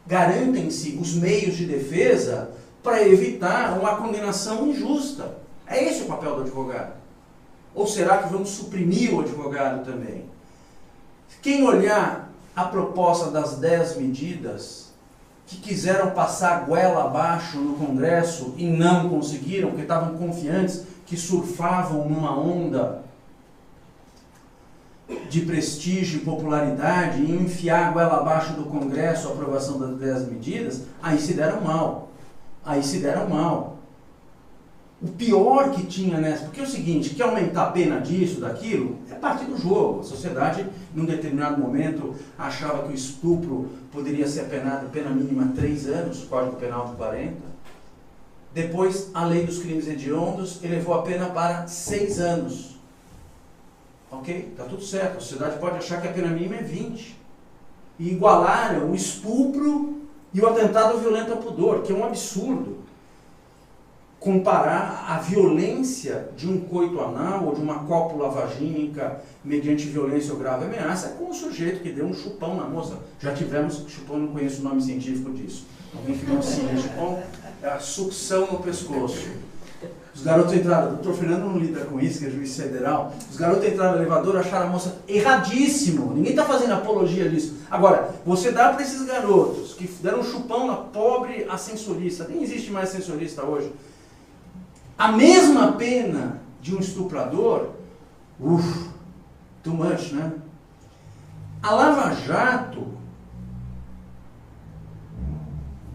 garantem-se os meios de defesa para evitar uma condenação injusta. É esse o papel do advogado. Ou será que vamos suprimir o advogado também? Quem olhar a proposta das 10 medidas que quiseram passar a goela abaixo no Congresso e não conseguiram, porque estavam confiantes que surfavam numa onda de prestígio e popularidade e enfiar a goela abaixo do Congresso a aprovação das 10 medidas, aí se deram mal. Aí se deram mal. O pior que tinha nessa... Porque é o seguinte, quer aumentar a pena disso, daquilo, é parte do jogo. A sociedade, num determinado momento, achava que o estupro poderia ser penado, pena mínima 3 anos, Código Penal de 40. Depois, a lei dos crimes hediondos elevou a pena para 6 anos. Ok? Está tudo certo. A sociedade pode achar que a pena mínima é 20. E igualaram o estupro e o atentado violento ao pudor, que é um absurdo. Comparar a violência de um coito anal ou de uma cópula vagínica mediante violência ou grave ameaça com um sujeito que deu um chupão na moça. Já tivemos chupão, não conheço o nome científico disso. Alguém que não se chupão é a sucção no pescoço. Os garotos entraram, o doutor Fernando não lida com isso, que é juiz federal. Os garotos entraram no elevador, acharam a moça erradíssimo. Ninguém está fazendo apologia disso. Agora, você dá para esses garotos que deram um chupão na pobre ascensorista, nem existe mais ascensorista hoje, a mesma pena de um estuprador, too much, né? A Lava Jato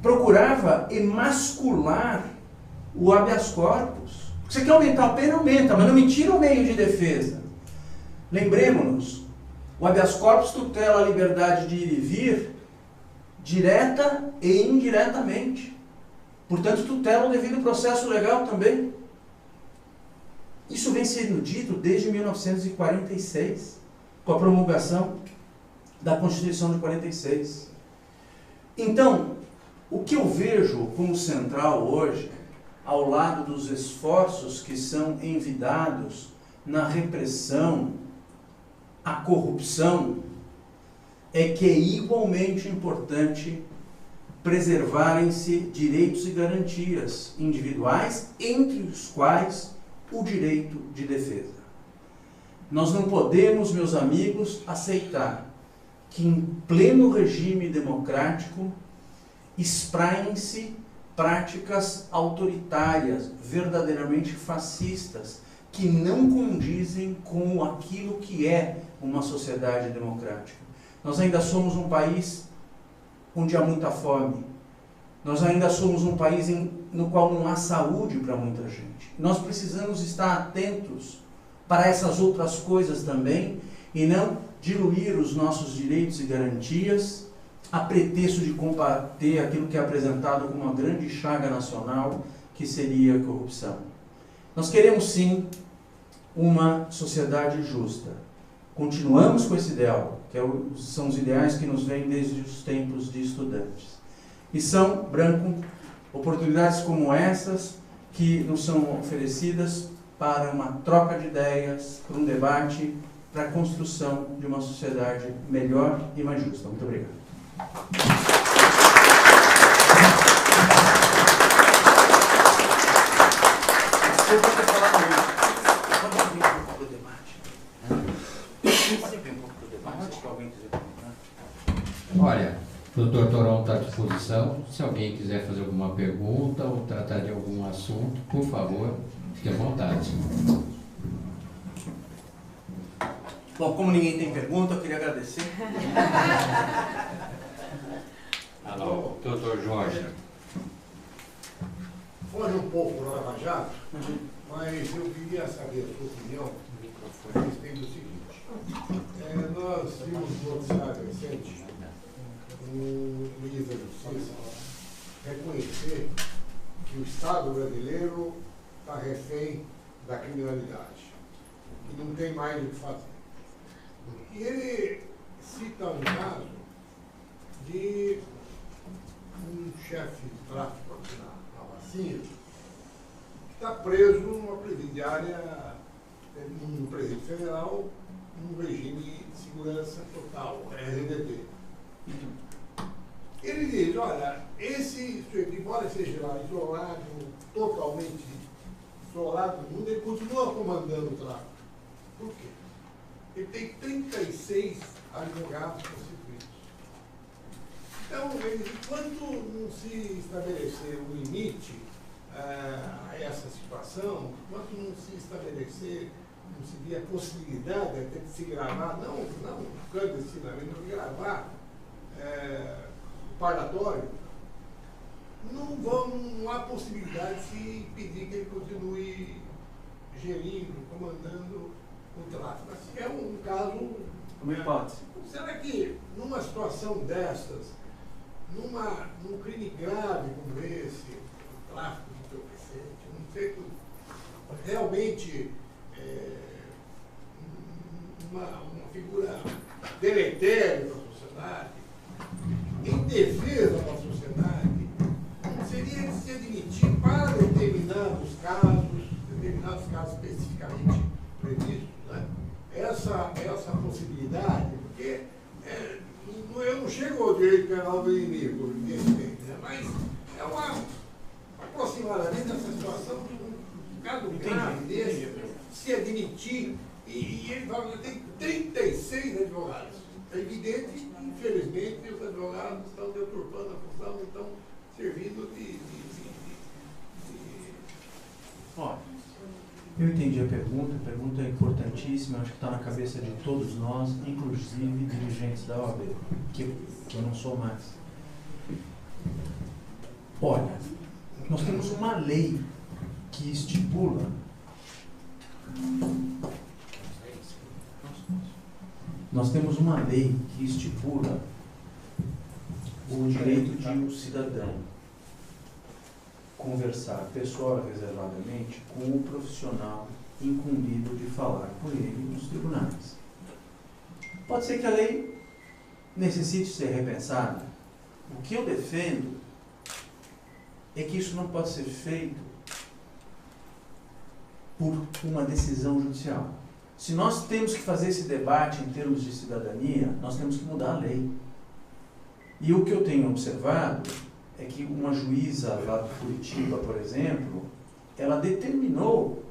procurava emascular o habeas corpus. Você quer aumentar a pena, aumenta, mas não me tira o meio de defesa. Lembremos-nos, o habeas corpus tutela a liberdade de ir e vir, direta e indiretamente. Portanto, tutela o devido processo legal também. Isso vem sendo dito desde 1946, com a promulgação da Constituição de 46. Então, o que eu vejo como central hoje, ao lado dos esforços que são envidados na repressão à corrupção, é que é igualmente importante preservarem-se direitos e garantias individuais, entre os quais o direito de defesa. Nós não podemos, meus amigos, aceitar que em pleno regime democrático espraiem-se práticas autoritárias, verdadeiramente fascistas, que não condizem com aquilo que é uma sociedade democrática. Nós ainda somos um país onde há muita fome. Nós ainda somos um país no qual não há saúde para muita gente. Nós precisamos estar atentos para essas outras coisas também e não diluir os nossos direitos e garantias a pretexto de combater aquilo que é apresentado como uma grande chaga nacional, que seria a corrupção. Nós queremos sim uma sociedade justa. Continuamos com esse ideal, que são os ideais que nos vêm desde os tempos de estudantes. E são, Branco, oportunidades como essas que nos são oferecidas para uma troca de ideias, para um debate, para a construção de uma sociedade melhor e mais justa. Muito obrigado. Você pode falar comigo. Pode vir um pouco para o debate. Pode vir um pouco para o debate, se alguém quiser perguntar. Olha, o doutor Torão está à disposição. Se alguém quiser fazer alguma pergunta ou tratar de algum assunto, por favor, fique à vontade. Bom, como ninguém tem pergunta, eu queria agradecer. Alô, doutor Jorge. Foge um pouco do Lava Jato, mas eu queria saber a sua opinião a respeito do seguinte. Nós vimos no noticiário recente o ministro da Justiça reconhecer que o Estado brasileiro está refém da criminalidade. que não tem mais o que fazer. E ele cita um caso de um chefe de tráfico aqui na Rocinha, que está preso numa presidiária, num presídio federal, num regime de segurança total, RDT. Ele diz, olha, esse sujeito, embora seja lá isolado, totalmente isolado do mundo, ele continua comandando o tráfico. Por quê? Ele tem 36 advogados constituídos. Então, ele diz, enquanto não se estabelecer um limite a essa situação, enquanto não se estabelecer, não se vê a possibilidade até de se gravar, não clandestinamente, mas gravar o parlatório, não há possibilidade de se impedir que ele continue gerindo, comandando o tráfico. Assim, é um caso... Uma hipótese. Será que numa situação dessas, num crime grave como esse, o tráfico de entorpecente, um feito realmente uma figura deletéria para a sociedade, em defesa da sociedade, seria de se admitir para determinados casos especificamente previstos, né? Essa possibilidade, porque eu não chego ao direito penal do inimigo, evidentemente, né? Mas é aproximadamente essa situação de um caso grave desse, se admitir, e ele fala que tem 36 advogados. É evidente, infelizmente, os advogados estão deturpando a função, estão servindo de... Olha, eu entendi a pergunta é importantíssima, acho que está na cabeça de todos nós, inclusive dirigentes da OAB, que eu não sou mais. Olha, nós temos uma lei que estipula o direito de um cidadão conversar pessoal e reservadamente com o profissional incumbido de falar por ele nos tribunais. Pode ser que a lei necessite ser repensada. O que eu defendo é que isso não pode ser feito por uma decisão judicial. Se nós temos que fazer esse debate em termos de cidadania, nós temos que mudar a lei. E o que eu tenho observado é que uma juíza lá de Curitiba, por exemplo, ela determinou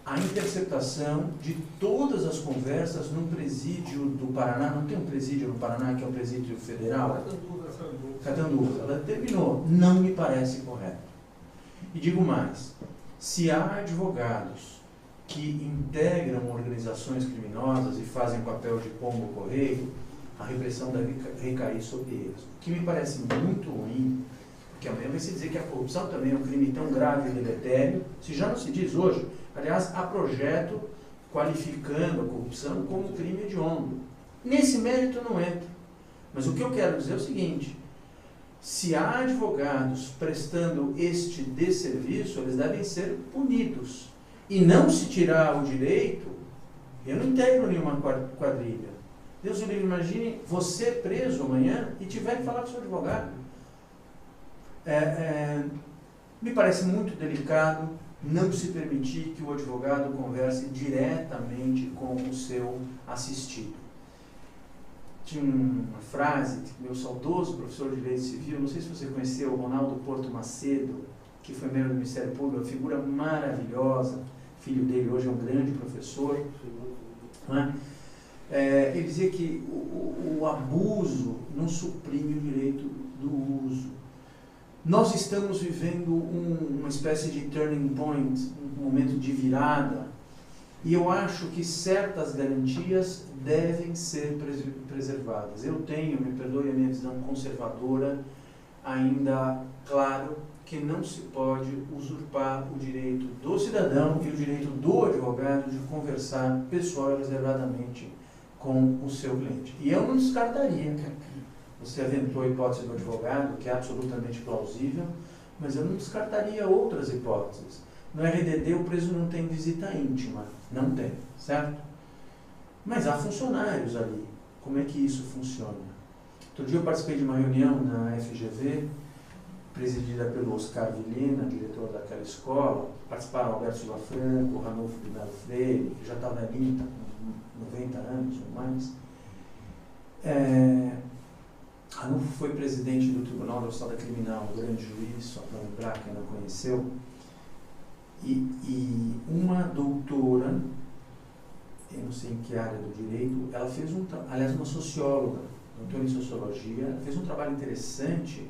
a interceptação de todas as conversas num presídio do Paraná. Não tem um presídio no Paraná que é um presídio federal? Catanduva. Ela determinou. Não me parece correto. E digo mais, se há advogados que integram organizações criminosas e fazem papel de pombo-correio, a repressão deve recair sobre eles. O que me parece muito ruim, porque amanhã vai se dizer que a corrupção também é um crime tão grave e deletério, se já não se diz hoje. Aliás, há projeto qualificando a corrupção como crime hediondo. Nesse mérito não entra. Mas o que eu quero dizer é o seguinte, se há advogados prestando este desserviço, eles devem ser punidos. E não se tirar o direito, eu não integro nenhuma quadrilha. Deus o livre, imagine você preso amanhã e tiver que falar com o seu advogado. Me parece muito delicado não se permitir que o advogado converse diretamente com o seu assistido. Tinha uma frase que meu saudoso professor de Direito Civil, não sei se você conheceu, o Ronaldo Porto Macedo, que foi membro do Ministério Público, uma figura maravilhosa, filho dele hoje é um grande professor, né? Ele dizia que o abuso não suprime o direito do uso. Nós estamos vivendo uma espécie de turning point, um momento de virada, e eu acho que certas garantias devem ser preservadas. Eu tenho, me perdoe a minha visão conservadora, ainda claro que não se pode usurpar o direito do cidadão e o direito do advogado de conversar pessoal e reservadamente com o seu cliente. E eu não descartaria, você aventou a hipótese do advogado, que é absolutamente plausível, mas eu não descartaria outras hipóteses. No RDD o preso não tem visita íntima, não tem, certo? Mas há funcionários ali. Como é que isso funciona? Outro dia eu participei de uma reunião na FGV, presidida pelo Oscar Vilhena, diretor daquela escola. Participaram Alberto Silva Franco, Ranulfo de Melo Freire, que já está velhinho, está com 90 anos ou mais. Ranulfo foi presidente do Tribunal da Alçada Criminal, um grande juiz, só para lembrar quem não conheceu. E uma doutora, eu não sei em que área do direito, ela fez aliás, uma socióloga, doutora em sociologia, ela fez um trabalho interessante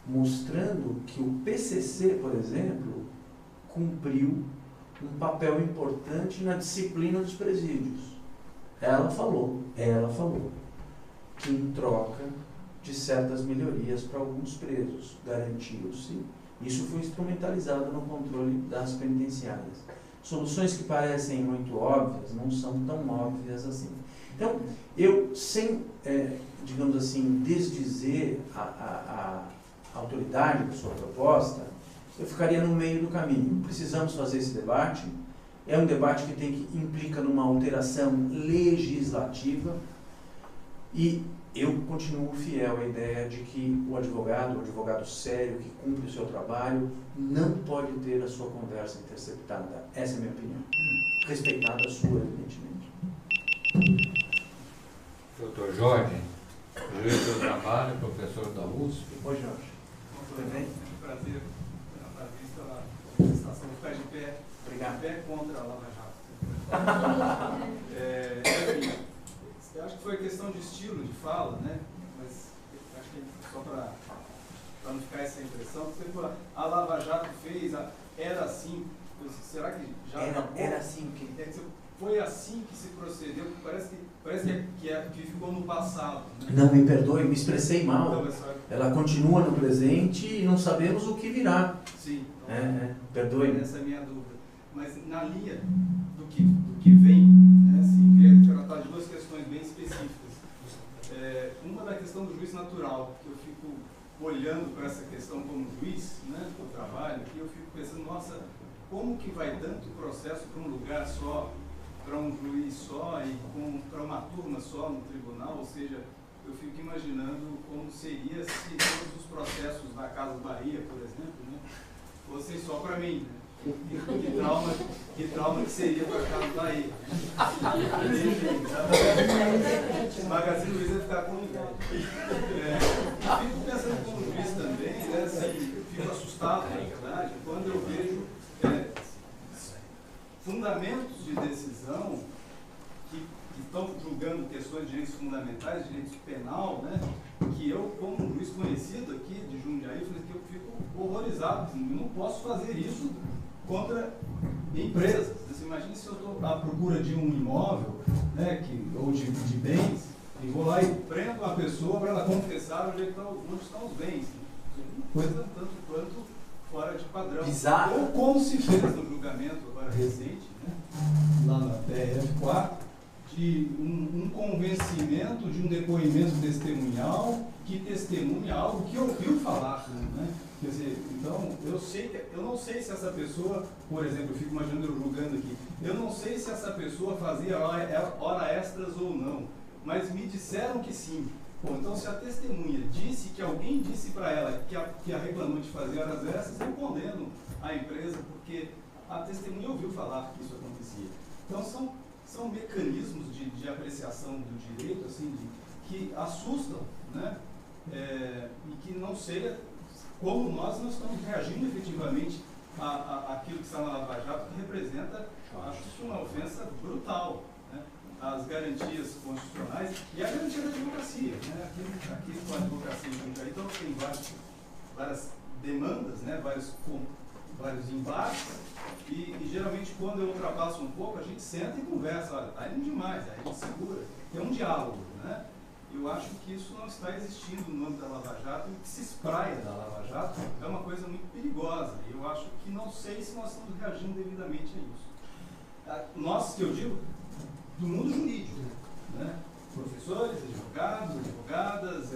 mostrando que o PCC, por exemplo, cumpriu um papel importante na disciplina dos presídios. Ela falou que em troca de certas melhorias para alguns presos, garantiu-se. Isso foi instrumentalizado no controle das penitenciárias. Soluções que parecem muito óbvias não são tão óbvias assim. Então, eu, sem, digamos assim, desdizer a autoridade da sua proposta, eu ficaria no meio do caminho. Precisamos fazer esse debate. É um debate que implica numa alteração legislativa e eu continuo fiel à ideia de que o advogado sério, que cumpre o seu trabalho, não pode ter a sua conversa interceptada. Essa é a minha opinião. Respeitada a sua, evidentemente. Doutor Jorge, juiz do trabalho, professor da USP. Oi, Jorge. Tudo bem? Prazer. Parabéns pela prestação. Vou ficar de pé. Obrigado. Pé contra a Lava Jato. Eu acho que foi questão de estilo de fala, né? Mas acho que só para não ficar essa impressão, você falou, a Lava Jato fez, era assim. Será que já era assim que... Foi assim que se procedeu? Parece que ficou no passado. Né? Não, me perdoe, me expressei mal. Não, ela continua no presente e não sabemos o que virá. Sim. Então, perdoe. Essa é a minha dúvida. Mas na linha do que vem, né, assim, queria tratar de duas questões bem específicas. Uma da questão do juiz natural, que eu fico olhando para essa questão como juiz, né, do trabalho, e eu fico pensando, nossa, como que vai tanto processo para um lugar só, para um juiz só e para uma turma só no tribunal? Ou seja, eu fico imaginando como seria se todos os processos da Casa Bahia, por exemplo, né, fossem só para mim, né? Que trauma que seria para a Casa Bahia. Magazine Luiza vai ficar com ninguém. Fico pensando como juiz também, né, assim, fico assustado, na verdade, quando eu vejo fundamentos de decisão que estão julgando questões de direitos fundamentais, direitos penal, né, que eu, como um juiz conhecido aqui de Jundiaí, que eu fico horrorizado, eu não posso fazer isso contra empresas. Você imagina se eu estou à procura de um imóvel, né, ou de bens, e vou lá e prendo uma pessoa para ela confessar onde estão os bens. Uma coisa tanto quanto fora de padrão. Bizarro. Ou como se fez no julgamento agora recente, né, lá na TRF4, de um convencimento de um depoimento testemunhal que testemunha algo que ouviu falar, né? Quer dizer, então, eu não sei se essa pessoa, por exemplo, eu fico imaginando eu julgando aqui, eu não sei se essa pessoa fazia hora extras ou não, mas me disseram que sim. Bom, então se a testemunha disse que alguém disse para ela que a reclamante fazia horas extras, eu condeno a empresa, porque a testemunha ouviu falar que isso acontecia. Então, são mecanismos de apreciação do direito, assim, que assustam, né? E que não sei como nós não estamos reagindo efetivamente àquilo que está na Lava Jato, que representa, acho que uma ofensa brutal, né? As garantias constitucionais e a garantia da democracia, né? Aqui com a advocacia em Jundiaí, então tem várias demandas, né? vários embates, e geralmente quando eu ultrapasso um pouco, a gente senta e conversa, olha, está indo demais, aí a gente segura, tem um diálogo, né? Eu acho que isso não está existindo no âmbito da Lava Jato, e o que se espraia da Lava Jato é uma coisa muito perigosa, e eu acho que não sei se nós estamos reagindo devidamente a isso. Nós, que eu digo, do mundo jurídico, né? Professores, advogados, advogadas,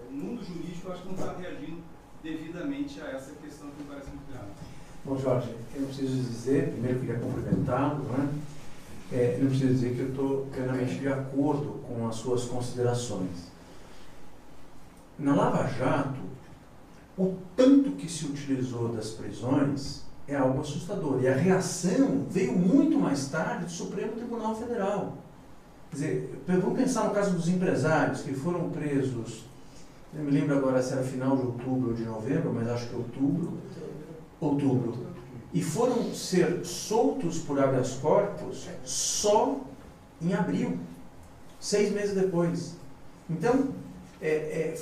o mundo jurídico, eu acho que não está reagindo devidamente a essa questão que me parece muito grave. Bom, Jorge, eu não preciso dizer, primeiro eu queria cumprimentá-lo, né? Eu não preciso dizer que eu estou plenamente de acordo com as suas considerações. Na Lava Jato, o tanto que se utilizou das prisões é algo assustador. E a reação veio muito mais tarde do Supremo Tribunal Federal. Quer dizer, vamos pensar no caso dos empresários que foram presos, eu me lembro agora se era final de outubro ou de novembro, mas acho que outubro, e foram ser soltos por habeas corpus só em abril, 6 meses depois. Então,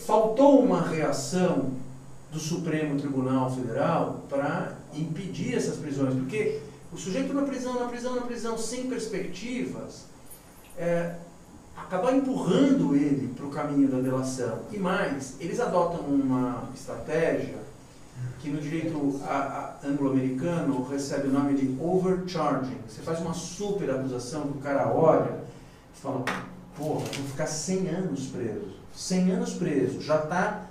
faltou uma reação do Supremo Tribunal Federal para impedir essas prisões, porque o sujeito na prisão, sem perspectivas, acabar empurrando ele para o caminho da delação. E mais, eles adotam uma estratégia que no direito anglo-americano recebe o nome de overcharging. Você faz uma super acusação, que o cara olha e fala, porra, vou ficar 100 anos preso. 100 anos preso, já está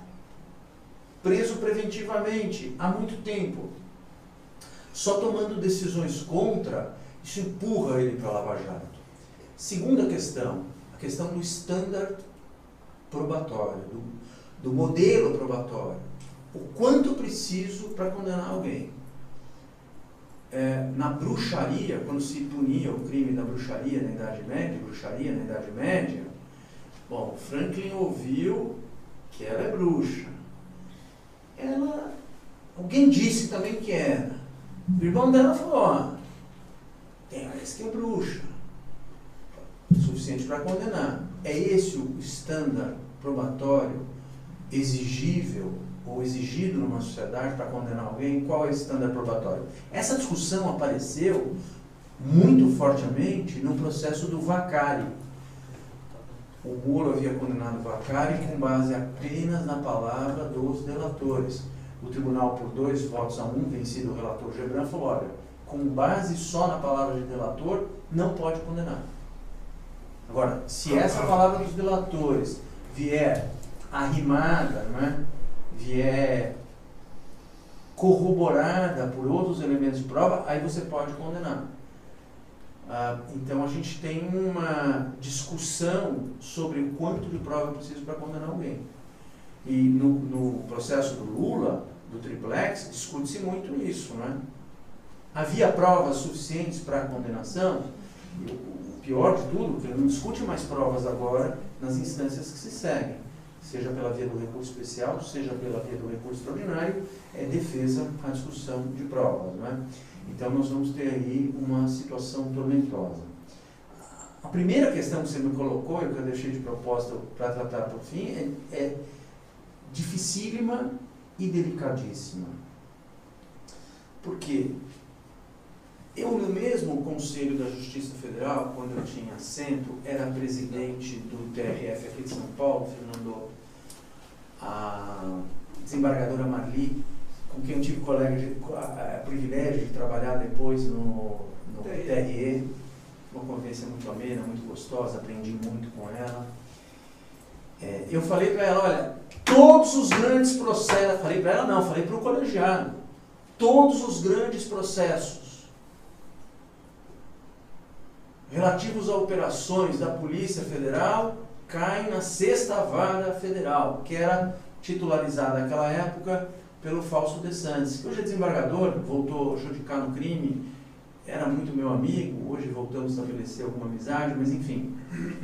preso preventivamente há muito tempo. Só tomando decisões contra, isso empurra ele para a Lava Jato. Segunda questão, a questão do standard probatório, do modelo probatório. O quanto preciso para condenar alguém. Na bruxaria, quando se punia o crime da bruxaria na Idade Média, bom, Franklin ouviu que ela é bruxa. Alguém disse também que era. O irmão dela falou, esse que é bruxa. Suficiente para condenar. É esse o estándar probatório exigível ou exigido numa sociedade para condenar alguém? Qual é o estándar probatório? Essa discussão apareceu muito fortemente no processo do Vacari. O Moro havia condenado o Vacari com base apenas na palavra dos delatores. O tribunal, por 2 votos a 1, vencido o relator Gebran, falou, olha, com base só na palavra de delator, não pode condenar. Agora, se essa palavra dos delatores vier arrimada, né, vier corroborada por outros elementos de prova, aí você pode condenar. Então a gente tem uma discussão sobre o quanto de prova é preciso para condenar alguém. E no processo do Lula, do triplex, discute-se muito isso, né? Havia provas suficientes para a condenação? O pior de tudo, que não discute mais provas agora nas instâncias que se seguem, seja pela via do recurso especial, seja pela via do recurso extraordinário, é defesa à discussão de provas, né? Então nós vamos ter aí uma situação tormentosa. A primeira questão que você me colocou, e que eu deixei de propósito para tratar por fim, é dificílima e delicadíssima. Por quê? Eu, no mesmo Conselho da Justiça Federal, quando eu tinha assento, era presidente do TRF aqui de São Paulo, Fernando, a desembargadora Marli, com quem eu tive privilégio de trabalhar depois no TRE, uma convivência muito amena, muito gostosa, aprendi muito com ela. Eu falei para ela, olha, todos os grandes processos, falei para ela não, falei para o colegiado, todos os grandes processos relativos a operações da Polícia Federal caem na 6ª Vara Federal, que era titularizada naquela época pelo Fausto de Santos, que hoje é desembargador, voltou a judicar no crime, era muito meu amigo, hoje voltamos a estabelecer alguma amizade, mas enfim,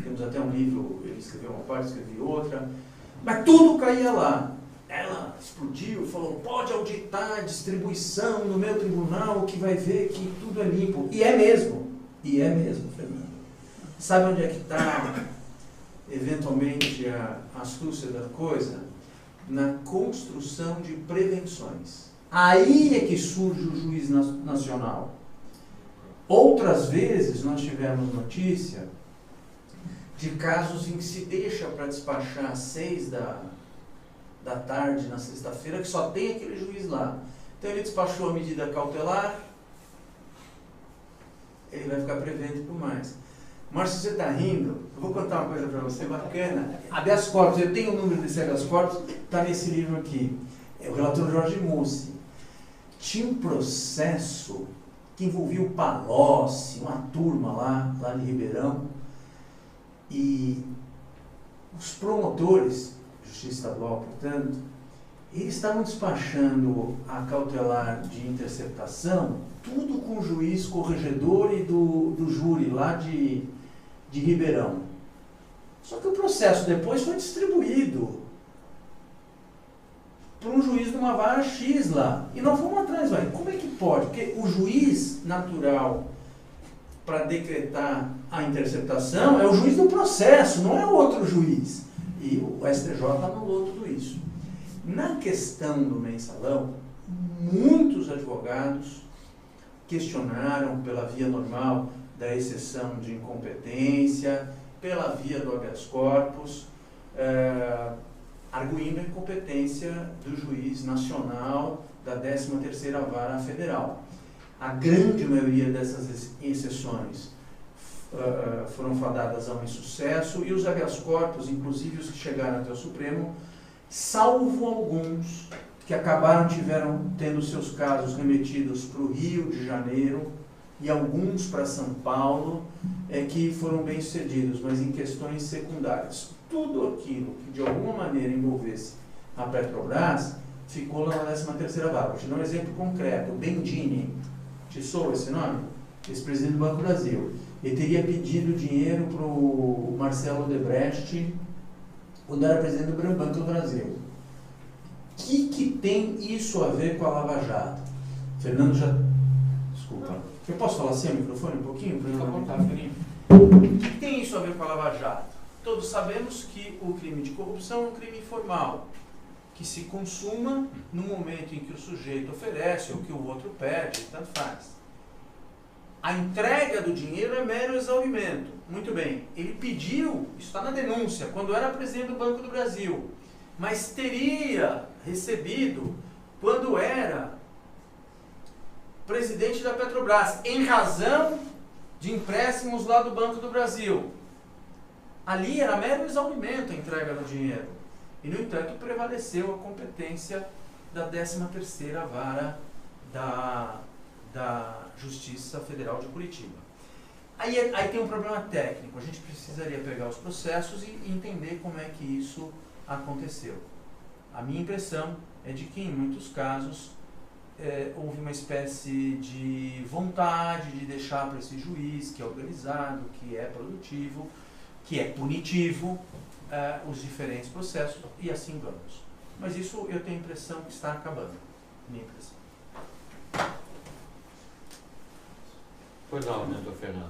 temos até um livro, ele escreveu uma parte, escrevi outra, mas tudo caía lá. Ela explodiu, falou, pode auditar a distribuição no meu tribunal, que vai ver que tudo é limpo. E é mesmo, Fernando. Sabe onde é que está, eventualmente, a astúcia da coisa? Na construção de prevenções. Aí é que surge o juiz nacional. Outras vezes nós tivemos notícia de casos em que se deixa para despachar às 6 da tarde na sexta-feira, que só tem aquele juiz lá. Então ele despachou a medida cautelar, ele vai ficar prevento por mais. Márcio, você está rindo? Eu vou contar uma coisa para você bacana. Habeas corpus, eu tenho o número desse habeas corpus, está nesse livro aqui. É o relator Jorge Mussi. tinha um processo que envolvia o Palocci, uma turma lá de Ribeirão, e os promotores, Justiça Estadual, portanto, eles estavam despachando a cautelar de interceptação, tudo com o juiz corregedor e do júri lá de Ribeirão. Só que o processo depois foi distribuído para um juiz de uma vara X lá. E nós fomos atrás, vai. Como é que pode? Porque o juiz natural para decretar a interceptação é o juiz do processo, não é outro juiz. E o STJ anulou tudo isso. Na questão do mensalão, muitos advogados questionaram pela via normal da exceção de incompetência, pela via do habeas corpus, arguindo a incompetência do juiz nacional da 13ª Vara Federal. A grande maioria dessas exceções foram fadadas a um insucesso e os habeas corpus, inclusive os que chegaram até o Supremo, salvo alguns que tiveram tendo seus casos remetidos para o Rio de Janeiro e alguns para São Paulo, que foram bem sucedidos, mas em questões secundárias. Tudo aquilo que de alguma maneira envolvesse a Petrobras ficou lá na 13ª Vara. Vou te dar um exemplo concreto. O Bendini, te soa esse nome? Ex-presidente do Banco do Brasil. Ele teria pedido dinheiro para o Marcelo Odebrecht quando era presidente do Banco do Brasil. O que tem isso a ver com a Lava Jato? Fernando já... Desculpa. Eu posso falar sem o microfone um pouquinho? Fica à vontade, Fernando. O que tem isso a ver com a Lava Jato? Todos sabemos que o crime de corrupção é um crime informal, que se consuma no momento em que o sujeito oferece ou que o outro pede, tanto faz. A entrega do dinheiro é mero exaurimento. Muito bem, ele pediu, isso está na denúncia, quando era presidente do Banco do Brasil, mas teria recebido quando era presidente da Petrobras, em razão de empréstimos lá do Banco do Brasil. Ali era mero exaurimento a entrega do dinheiro. E, no entanto, prevaleceu a competência da 13ª Vara da Justiça Federal de Curitiba. Aí tem um problema técnico. A gente precisaria pegar os processos e entender como é que isso aconteceu. A minha impressão é de que, em muitos casos, houve uma espécie de vontade de deixar para esse juiz, que é organizado, que é produtivo, que é punitivo, os diferentes processos, e assim vamos. Mas isso eu tenho a impressão que está acabando. Minha impressão. Pois não, doutor Fernando.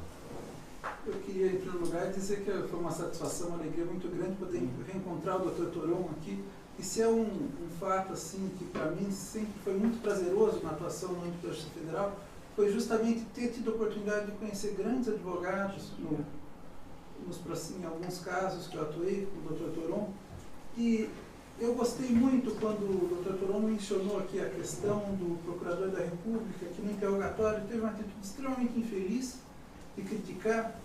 Eu queria, em primeiro lugar, dizer que foi uma satisfação, uma alegria muito grande poder reencontrar o Dr. Toron aqui. Isso é um fato, assim, que para mim sempre foi muito prazeroso na atuação no âmbito da Justiça Federal, foi justamente ter tido a oportunidade de conhecer grandes advogados, em alguns casos que eu atuei com o Dr. Toron, e eu gostei muito quando o Dr. Toron mencionou aqui a questão do Procurador da República, que no interrogatório teve uma atitude extremamente infeliz de criticar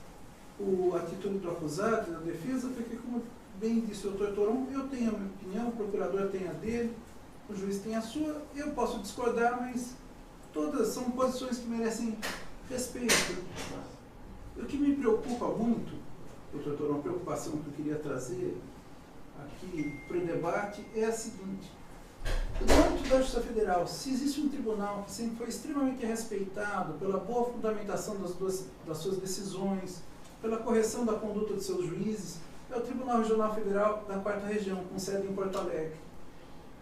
a atitude do acusado e da defesa, porque, como bem disse o Dr. Toron, eu tenho a minha opinião, o procurador tem a dele, o juiz tem a sua, eu posso discordar, mas todas são posições que merecem respeito. O que me preocupa muito, Dr. Toron, uma preocupação que eu queria trazer aqui para o debate é a seguinte: no âmbito da Justiça Federal, se existe um tribunal que sempre foi extremamente respeitado pela boa fundamentação das suas decisões, pela correção da conduta de seus juízes, é o Tribunal Regional Federal da 4ª Região, com sede em Porto Alegre.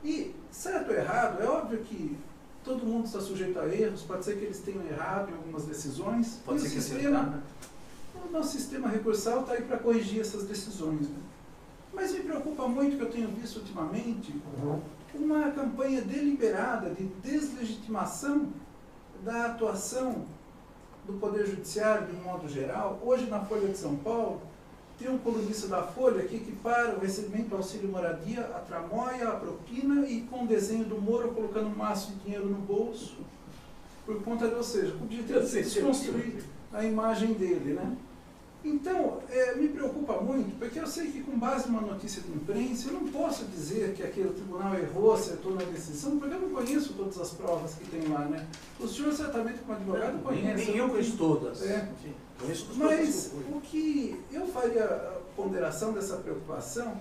E, certo ou errado, é óbvio que todo mundo está sujeito a erros, pode ser que eles tenham errado em algumas decisões. Pode ser que o nosso sistema recursal está aí para corrigir essas decisões. Né? Mas me preocupa muito, que eu tenho visto ultimamente, uma campanha deliberada de deslegitimação da atuação do Poder Judiciário de um modo geral. Hoje, na Folha de São Paulo, tem um colunista da Folha que equipara o recebimento do auxílio moradia, a tramóia, a propina, e com o desenho do Moro colocando um maço de dinheiro no bolso, por conta de, ou seja, podia ter desconstruído a imagem dele, né? Então, me preocupa muito, porque eu sei que com base numa notícia de imprensa, eu não posso dizer que aquele tribunal errou, acertou na decisão, porque eu não conheço todas as provas que tem lá, né? O senhor certamente como advogado conhece. Nem eu conheço todas. Enfim, Conheço as mas o que eu faria a ponderação dessa preocupação,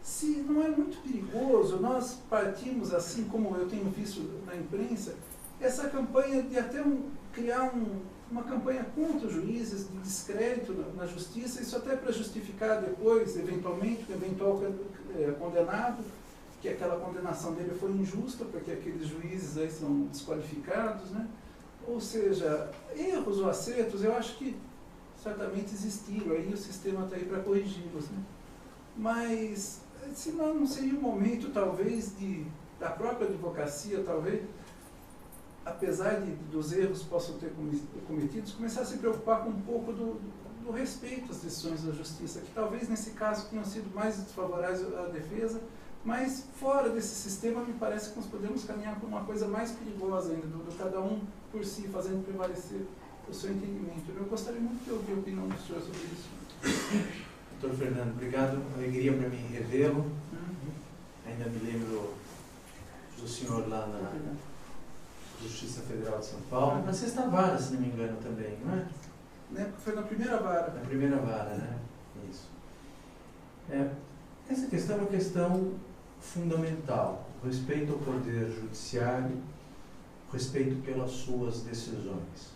se não é muito perigoso nós partimos, assim como eu tenho visto na imprensa, essa campanha de até criar uma campanha contra os juízes, de descrédito na justiça, isso até para justificar depois, eventualmente, o eventual condenado, que aquela condenação dele foi injusta, porque aqueles juízes aí são desqualificados, né? Ou seja, erros ou acertos, eu acho que certamente existiram, aí o sistema está aí para corrigi-los, né? Mas, senão não seria o momento, talvez, da própria advocacia, talvez, apesar dos erros que possam ter cometidos, começar a se preocupar com um pouco do respeito às decisões da justiça, que talvez nesse caso tenham sido mais desfavoráveis à defesa, mas fora desse sistema me parece que nós podemos caminhar para uma coisa mais perigosa ainda, do cada um por si, fazendo prevalecer o seu entendimento. Eu gostaria muito de ouvir a opinião do senhor sobre isso. Doutor Fernando, obrigado. Alegria para mim revê-lo. Ainda me lembro do senhor lá na Justiça Federal de São Paulo. Na sexta vara, se não me engano, também, não é? Né? Foi na primeira vara. Na primeira vara, né? Isso. Essa questão é uma questão fundamental. O respeito ao poder judiciário, o respeito pelas suas decisões.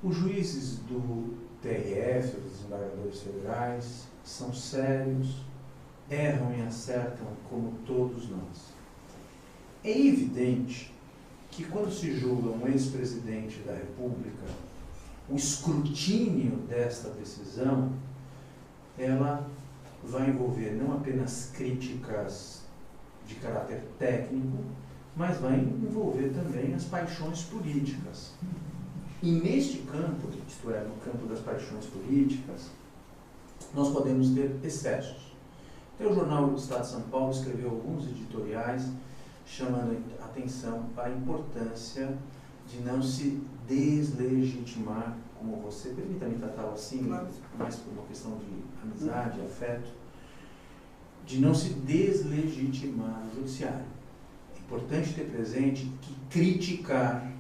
Os juízes do TRF, os desembargadores federais, são sérios, erram e acertam como todos nós. É evidente que quando se julga um ex-presidente da República, o escrutínio desta decisão, ela vai envolver não apenas críticas de caráter técnico, mas vai envolver também as paixões políticas. E neste campo, isto é, no campo das paixões políticas, nós podemos ter excessos. Então, o jornal do Estado de São Paulo escreveu alguns editoriais chamando a atenção para a importância de não se deslegitimar, como você, permita-me tratá-lo assim, mais por uma questão de amizade, afeto, de não se deslegitimar o judiciário. É importante ter presente que criticar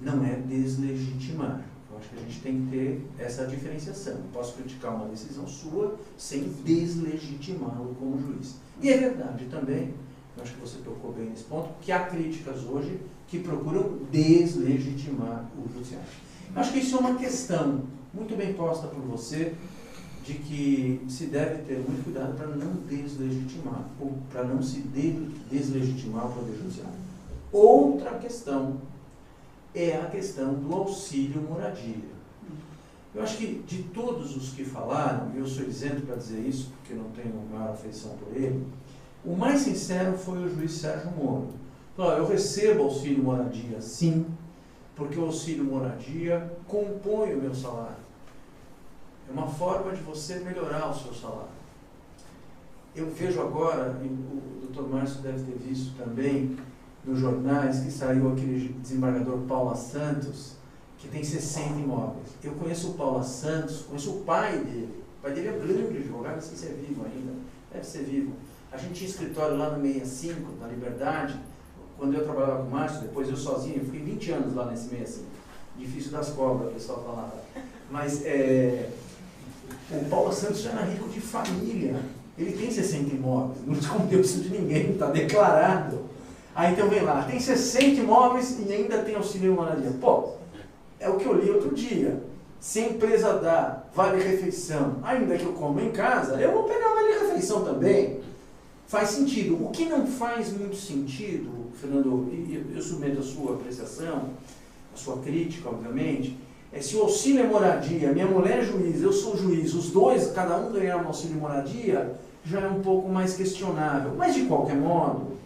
não é deslegitimar. Eu acho que a gente tem que ter essa diferenciação. Eu posso criticar uma decisão sua sem deslegitimá-lo como juiz. E é verdade também, eu acho que você tocou bem nesse ponto, que há críticas hoje que procuram deslegitimar o judiciário. Eu acho que isso é uma questão muito bem posta por você, de que se deve ter muito cuidado para não deslegitimar, ou para não se deslegitimar o poder judiciário. Outra questão é a questão do auxílio moradia. Eu acho que de todos os que falaram, e eu sou isento para dizer isso, porque não tenho maior afeição por ele, o mais sincero foi o juiz Sérgio Moro. Falou, eu recebo auxílio moradia, sim, porque o auxílio moradia compõe o meu salário. É uma forma de você melhorar o seu salário. Eu vejo agora, e o doutor Márcio deve ter visto também, nos jornais, que saiu aquele desembargador Paula Santos, que tem 60 imóveis. Eu conheço o Paula Santos, conheço o pai dele. O pai dele é grande advogado, não sei se é vivo ainda. Deve ser vivo. A gente tinha escritório lá no 65, na Liberdade, quando eu trabalhava com o Márcio, depois eu sozinho, eu fiquei 20 anos lá nesse 65. Difícil das cobras, o pessoal falava. Mas o Paulo Santos já era rico de família. Ele tem 60 imóveis, não escondeu isso de ninguém, está declarado. Aí então vem lá, tem 60 imóveis e ainda tem auxílio moradia. Pô, é o que eu li outro dia. Se a empresa dá vale-refeição, ainda que eu como em casa, eu vou pegar vale-refeição também. Faz sentido. O que não faz muito sentido, Fernando, e eu submeto a sua apreciação, a sua crítica, obviamente, é se o auxílio é moradia, minha mulher é juiz, eu sou juiz, os dois, cada um ganhar um auxílio moradia, já é um pouco mais questionável. Mas, de qualquer modo,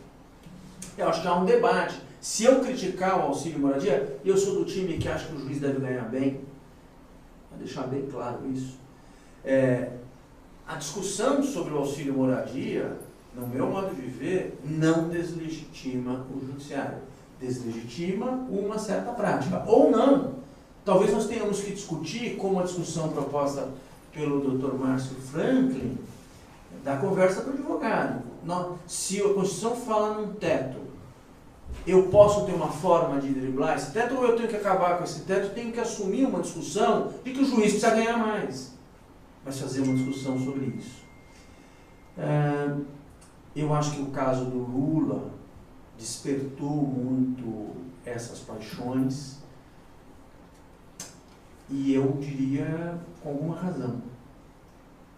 eu acho que há um debate. Se eu criticar o auxílio moradia, eu sou do time que acha que o juiz deve ganhar bem. Vou deixar bem claro isso. A discussão sobre o auxílio moradia, no meu modo de ver, não deslegitima o judiciário. Deslegitima uma certa prática. Ou não. talvez nós tenhamos que discutir, como a discussão proposta pelo Dr. Márcio Franklin, da conversa com o advogado. Se a Constituição fala num teto, eu posso ter uma forma de driblar esse teto, ou eu tenho que acabar com esse teto e tenho que assumir uma discussão de que o juiz precisa ganhar mais. Mas fazer uma discussão sobre isso. Eu acho que o caso do Lula despertou muito essas paixões, e eu diria com alguma razão.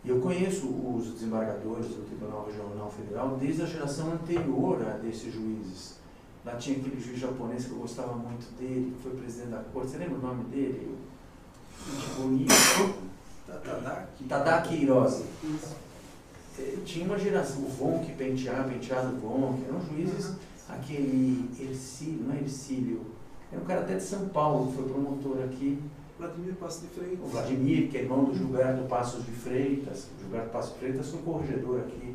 Eu conheço os desembargadores do Tribunal Regional Federal desde a geração anterior a desses juízes. Lá tinha aquele juiz japonês que eu gostava muito dele, que foi presidente da corte. Você lembra o nome dele? Tadaki Hiroshi. Tinha uma geração, o Vonk, Penteado Vonk, eram juízes, aquele Ercílio, não é Ercílio, era um cara até de São Paulo, que foi promotor aqui. Vladimir Passos de Freitas. O Vladimir, que é irmão do Gilberto Passos de Freitas. O Gilberto Passos de Freitas foi corregedor aqui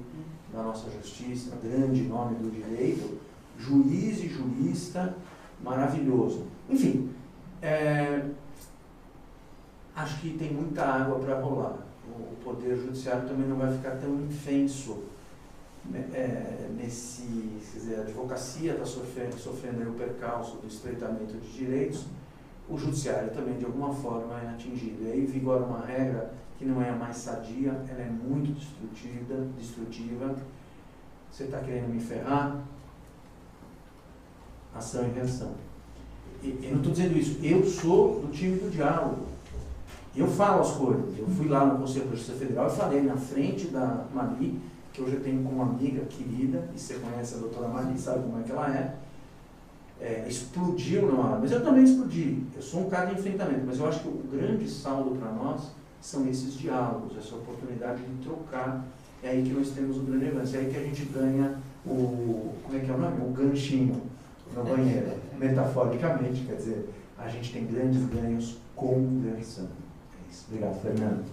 da nossa justiça, um grande nome do direito, juiz e jurista maravilhoso. Enfim, acho que tem muita água para rolar. O Poder Judiciário também não vai ficar tão infenso nesse... Quer dizer, a advocacia está sofrendo o percalço do estreitamento de direitos, o Judiciário também, de alguma forma, é atingido. E aí vigora uma regra que não é a mais sadia, ela é muito destrutiva. Você está querendo me ferrar? Ação e reação. Eu não estou dizendo isso. Eu sou do time do diálogo. Eu falo as coisas. Eu fui lá no Conselho da Justiça Federal e falei na frente da Mali, que hoje eu tenho como amiga querida, e você conhece a doutora Mali, sabe como é que ela é. Explodiu na hora, mas eu também explodi. Eu sou um cara de enfrentamento, mas eu acho que o grande saldo para nós são esses diálogos, essa oportunidade de trocar. É aí que nós temos o grande avanço, é aí que a gente ganha como é que é o nome? O ganchinho no banheiro. Metaforicamente, quer dizer, a gente tem grandes ganhos conversando. É isso. Obrigado, Fernando.